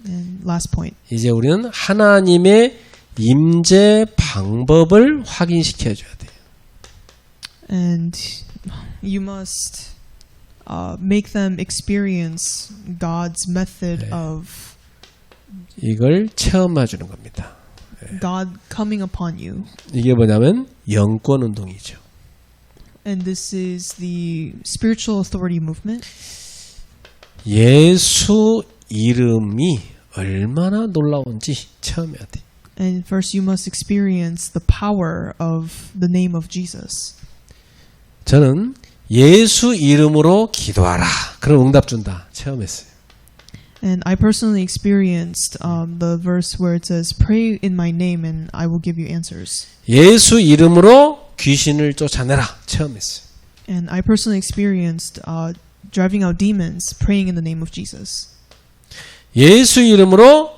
Speaker 3: And last point.
Speaker 1: 이제 우리는 하나님의 임재 방법을 확인시켜 줘야 돼요.
Speaker 3: And you must make them experience God's method of
Speaker 1: 이걸 체험해 주는 겁니다.
Speaker 3: God coming upon you.
Speaker 1: 이게 뭐냐면 영권 운동이죠.
Speaker 3: And this is the spiritual authority movement.
Speaker 1: 예수 이름이 얼마나 놀라운지 체험해야 돼.
Speaker 3: And first you must experience the power of the name of Jesus.
Speaker 1: 저는 예수 이름으로 기도하라. 그럼 응답 준다. 체험했어요.
Speaker 3: And I personally experienced the verse where it says, "Pray in my name, and I will give you answers."
Speaker 1: 예수 이름으로 귀신을 쫓아내라. 체험했어요.
Speaker 3: And I personally experienced driving out demons, praying in the name of Jesus.
Speaker 1: 예수 이름으로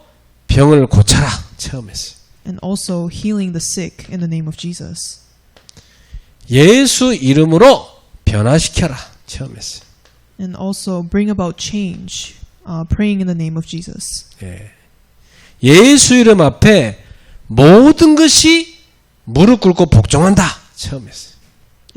Speaker 1: 병을 고쳐라 체험했어요.
Speaker 3: And also healing the sick in the name of Jesus.
Speaker 1: 예수 이름으로 변화시켜라 체험했어요.
Speaker 3: And also bring about change, praying in the name of Jesus.
Speaker 1: 예. 예수 이름 앞에 모든 것이 무릎 꿇고 복종한다 체험했어요.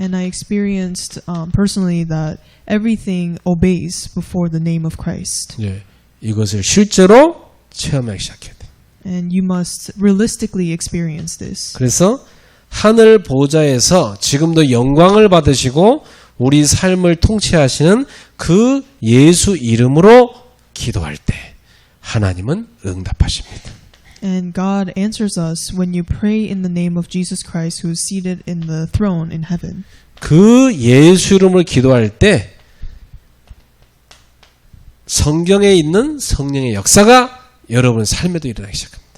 Speaker 3: And I experienced personally that everything obeys before the name of Christ.
Speaker 1: 예. 이것을 실제로 체험하기 시작해야 돼.
Speaker 3: And you must realistically experience this.
Speaker 1: 그래서 하늘 보좌에서 지금도 영광을 받으시고 우리 삶을 통치하시는 그 예수 이름으로 기도할 때 하나님은 응답하십니다.
Speaker 3: And God answers us when you pray in the name of Jesus Christ who is seated in the throne in heaven.
Speaker 1: 그 예수 이름으로 기도할 때 성경에 있는 성령의 역사가 여러분 삶에도 일어나기 시작합니다.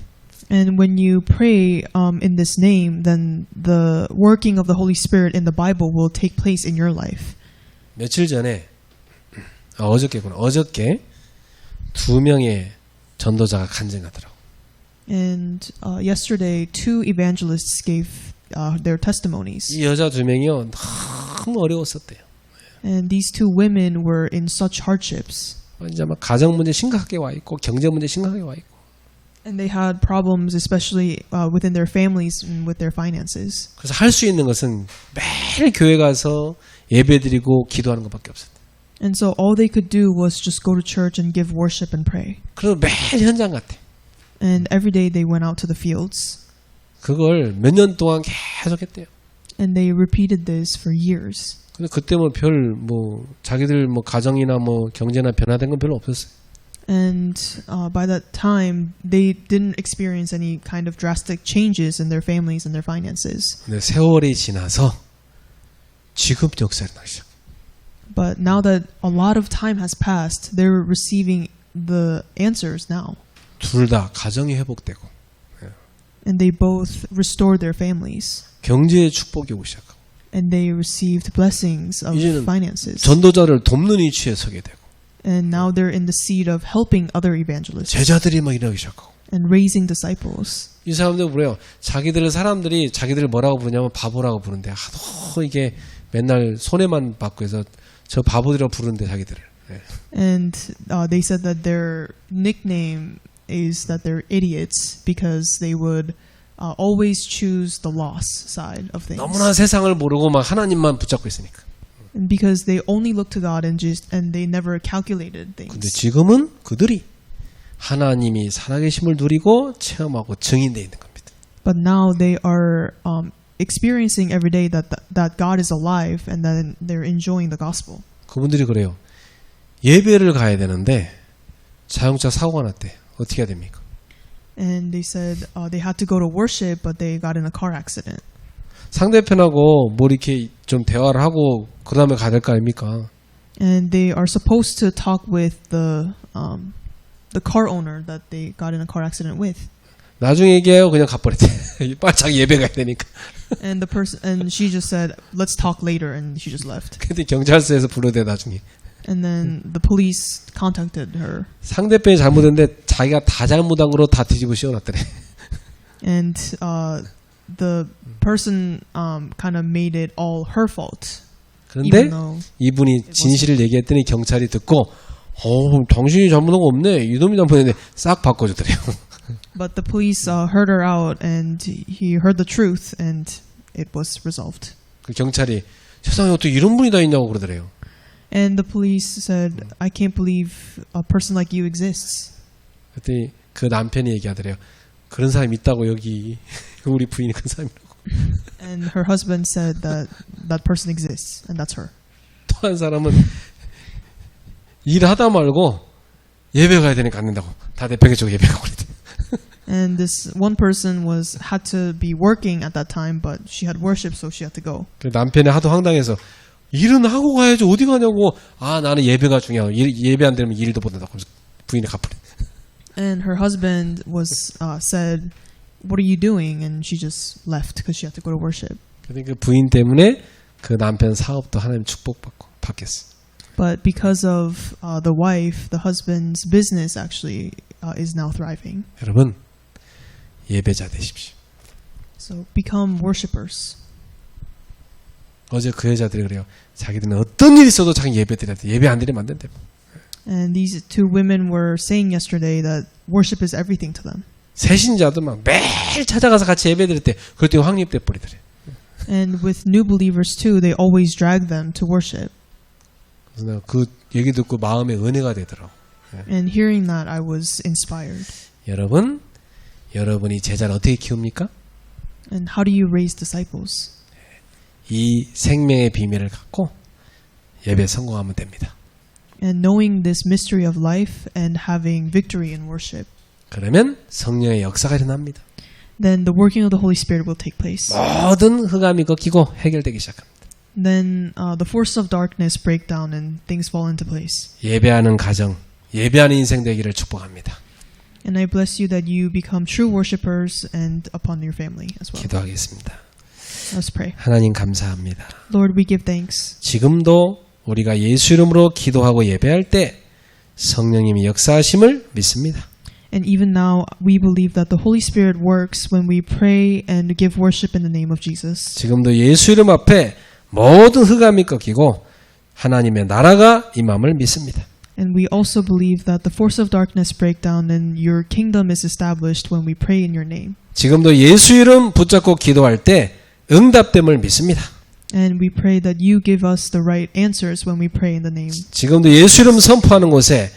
Speaker 3: And when you pray in this name, then the working of the Holy Spirit in the Bible will take place in your life.
Speaker 1: 며칠 전에 어저께 두 명의 전도자가 간증하더라고.
Speaker 3: And yesterday, 2 evangelists gave their testimonies.
Speaker 1: 이 여자 두 명이요 너무 어려웠었대요.
Speaker 3: And these 2 women were in such hardships.
Speaker 1: 이제 막 가정 문제 심각하게 와 있고 경제 문제 심각하게 와 있고.
Speaker 3: And they had problems, especially within their families and with their finances.
Speaker 1: 그래서 할 수 있는 것은 매일 교회 가서 예배드리고 기도하는 것밖에 없었대.
Speaker 3: And so all they could do was just go to church and give worship and pray.
Speaker 1: 그래서 매일 현장 갔대.
Speaker 3: And every day they went out to the fields.
Speaker 1: 그걸 몇 년 동안 계속 했대요.
Speaker 3: And they repeated this for years.
Speaker 1: 근데 그때 자기들 가정이나 경제나 변화된 건 별로 없었어요.
Speaker 3: And by that time, they didn't experience any kind of drastic changes in their families and their finances.
Speaker 1: 근데 세월이 지나서 지금 역사를 나기 시작.
Speaker 3: But now that a lot of time has passed, they're receiving the answers now.
Speaker 1: 둘 다 가정이 회복되고
Speaker 3: And they both restored their families.
Speaker 1: 경제의 축복이 오기 시작하고
Speaker 3: And they received blessings of
Speaker 1: 이제는
Speaker 3: finances.
Speaker 1: 전도자를 돕는 위치에 서게 되고
Speaker 3: And now they're in the seat of helping other evangelists
Speaker 1: 제자들이 막 일어나기 시작하고
Speaker 3: and raising disciples.
Speaker 1: 이 사람들 그래요. 사람들이 자기들을 뭐라고 부르냐면 바보라고 부르는데 하도 이게 맨날 손해만 받고 해서 저 바보들이라고 부르는데 자기들을. 예.
Speaker 3: And they said that their nickname is that they're idiots because they would always choose the loss side of things.
Speaker 1: 너무나 세상을 모르고 막 하나님만 붙잡고 있으니까.
Speaker 3: And because they only look to God and they never calculated
Speaker 1: 근데
Speaker 3: things.
Speaker 1: 지금은 그들이 하나님이 살아계심을 누리고 체험하고 증인되어 있는 겁니다.
Speaker 3: But now they are experiencing every day that God is alive and that they're enjoying the gospel.
Speaker 1: 그분들이 그래요. 예배를 가야 되는데 자동차 사고가 났대. 어떻게 해야 됩니까?
Speaker 3: And they said they had to go to worship, but they got in a car accident.
Speaker 1: 상대편하고 이렇게 좀 대화를 하고 그 다음에 가야 될 거 아닙니까?
Speaker 3: And they are supposed to talk with the car owner that they got in a car accident with.
Speaker 1: 나중에 얘기해요. 그냥 가버렸대. 빨리 자기 예배 가야 되니까.
Speaker 3: And she just said, "Let's talk later," and she just left.
Speaker 1: 근데 경찰서에서 부르대 나중에.
Speaker 3: And then the police contacted her.
Speaker 1: 상대편이 잘못했는데 자기가 다 잘못한 거로 다 뒤집어 씌워놨더래.
Speaker 3: And the person kind of made it all her fault.
Speaker 1: 그런데
Speaker 3: Even though
Speaker 1: 이분이 진실을 얘기했더니 경찰이 듣고 당신이 잘못한 거 없네. 이놈이 잘못했는데 싹 바꿔주더래요.
Speaker 3: But the police heard her out and he heard the truth and it was resolved.
Speaker 1: 그 경찰이 세상에 어떻게 이런 분이 다 있냐고 그러더래요.
Speaker 3: And the police said, "I can't believe a person like you exists."
Speaker 1: 그랬더니 그 남편이 얘기하더래요. 그런 사람이 있다고 여기 우리 부인이 그런 사람이라고.
Speaker 3: And her husband said that person exists and that's her.
Speaker 1: 또 한 사람은 일하다 말고 예배 가야 되니까 안 된다고. 다 내팽개 치고 예배 가고 그랬대.
Speaker 3: And this one person had to be working at that time, but she had worship, so she had to go.
Speaker 1: 그 남편이 하도 황당해서 일은 하고 가야지 어디 가냐고. 나는 예배가 중요하고 예배 안 되면 일도 못 한다고. 부인이 갚으래.
Speaker 3: And her husband said, "What are you doing?" And she just left because she had to go to worship.
Speaker 1: 그러니까 그 부인 때문에 그 남편 사업도 하나님 축복받고 바뀌었어.
Speaker 3: But because of the wife, the husband's business actually is now thriving.
Speaker 1: 여러분 예배자 되십시오.
Speaker 3: So become worshipers.
Speaker 1: 어제 그 여자들이 그래요. 자기들은 어떤 일이 있어도 자기 예배 드려야 돼. 예배 안 드리면 안 된대.
Speaker 3: And these two women were saying yesterday that worship is everything to them.
Speaker 1: 새신자도 막 매일 찾아가서 같이 예배 드릴 때 그럴 때 확립돼 버리더래.
Speaker 3: And with new believers too, they always drag them to worship.
Speaker 1: 그래서 내가 그 얘기 듣고 마음에 은혜가 되더라고.
Speaker 3: And hearing that, I was inspired.
Speaker 1: 여러분이 제자를 어떻게 키웁니까?
Speaker 3: And how do you raise disciples?
Speaker 1: 이 생명의 비밀을 갖고 예배 성공하면 됩니다.
Speaker 3: And knowing this mystery of life and having victory in worship,
Speaker 1: 그러면 성령의 역사가 일어납니다.
Speaker 3: then the working of the Holy Spirit will take place.
Speaker 1: 모든 흑암이 꺾이고 해결되기 시작합니다.
Speaker 3: Then the force of darkness break down and things fall into place.
Speaker 1: 예배하는 가정, 예배하는 인생 되기를 축복합니다.
Speaker 3: And I bless you that you become true worshipers and upon your family as well.
Speaker 1: 기도하겠습니다.
Speaker 3: Let's pray.
Speaker 1: 하나님 감사합니다.
Speaker 3: Lord, we give thanks.
Speaker 1: 지금도 우리가 예수 이름으로 기도하고 예배할 때 성령님이 역사하심을 믿습니다.
Speaker 3: And even now, we believe that the Holy Spirit works when we pray and give worship in the name of Jesus.
Speaker 1: 지금도 예수 이름 앞에 모든 흑암이 꺾이고 하나님의 나라가 임함을 믿습니다.
Speaker 3: And we also believe that the force of darkness break down and your kingdom is established when we pray in your name.
Speaker 1: 지금도 예수 이름 붙잡고 기도할 때 응답됨을 믿습니다.
Speaker 3: And we pray that you give us the right answers when we pray in the name.
Speaker 1: 지금도 예수 이름 선포하는 곳에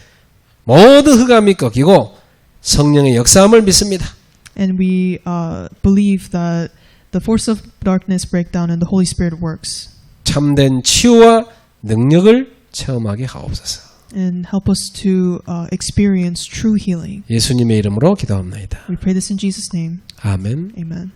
Speaker 1: 모든 흑암이 꺾이고 성령의 역사함을 믿습니다.
Speaker 3: And we believe that the force of darkness break down and the Holy Spirit works.
Speaker 1: 참된 치유와 능력을 체험하게 하옵소서.
Speaker 3: And help us to experience true healing.
Speaker 1: 예수님의 이름으로 기도합니다.
Speaker 3: We pray this in Jesus' name.
Speaker 1: 아멘.
Speaker 3: Amen.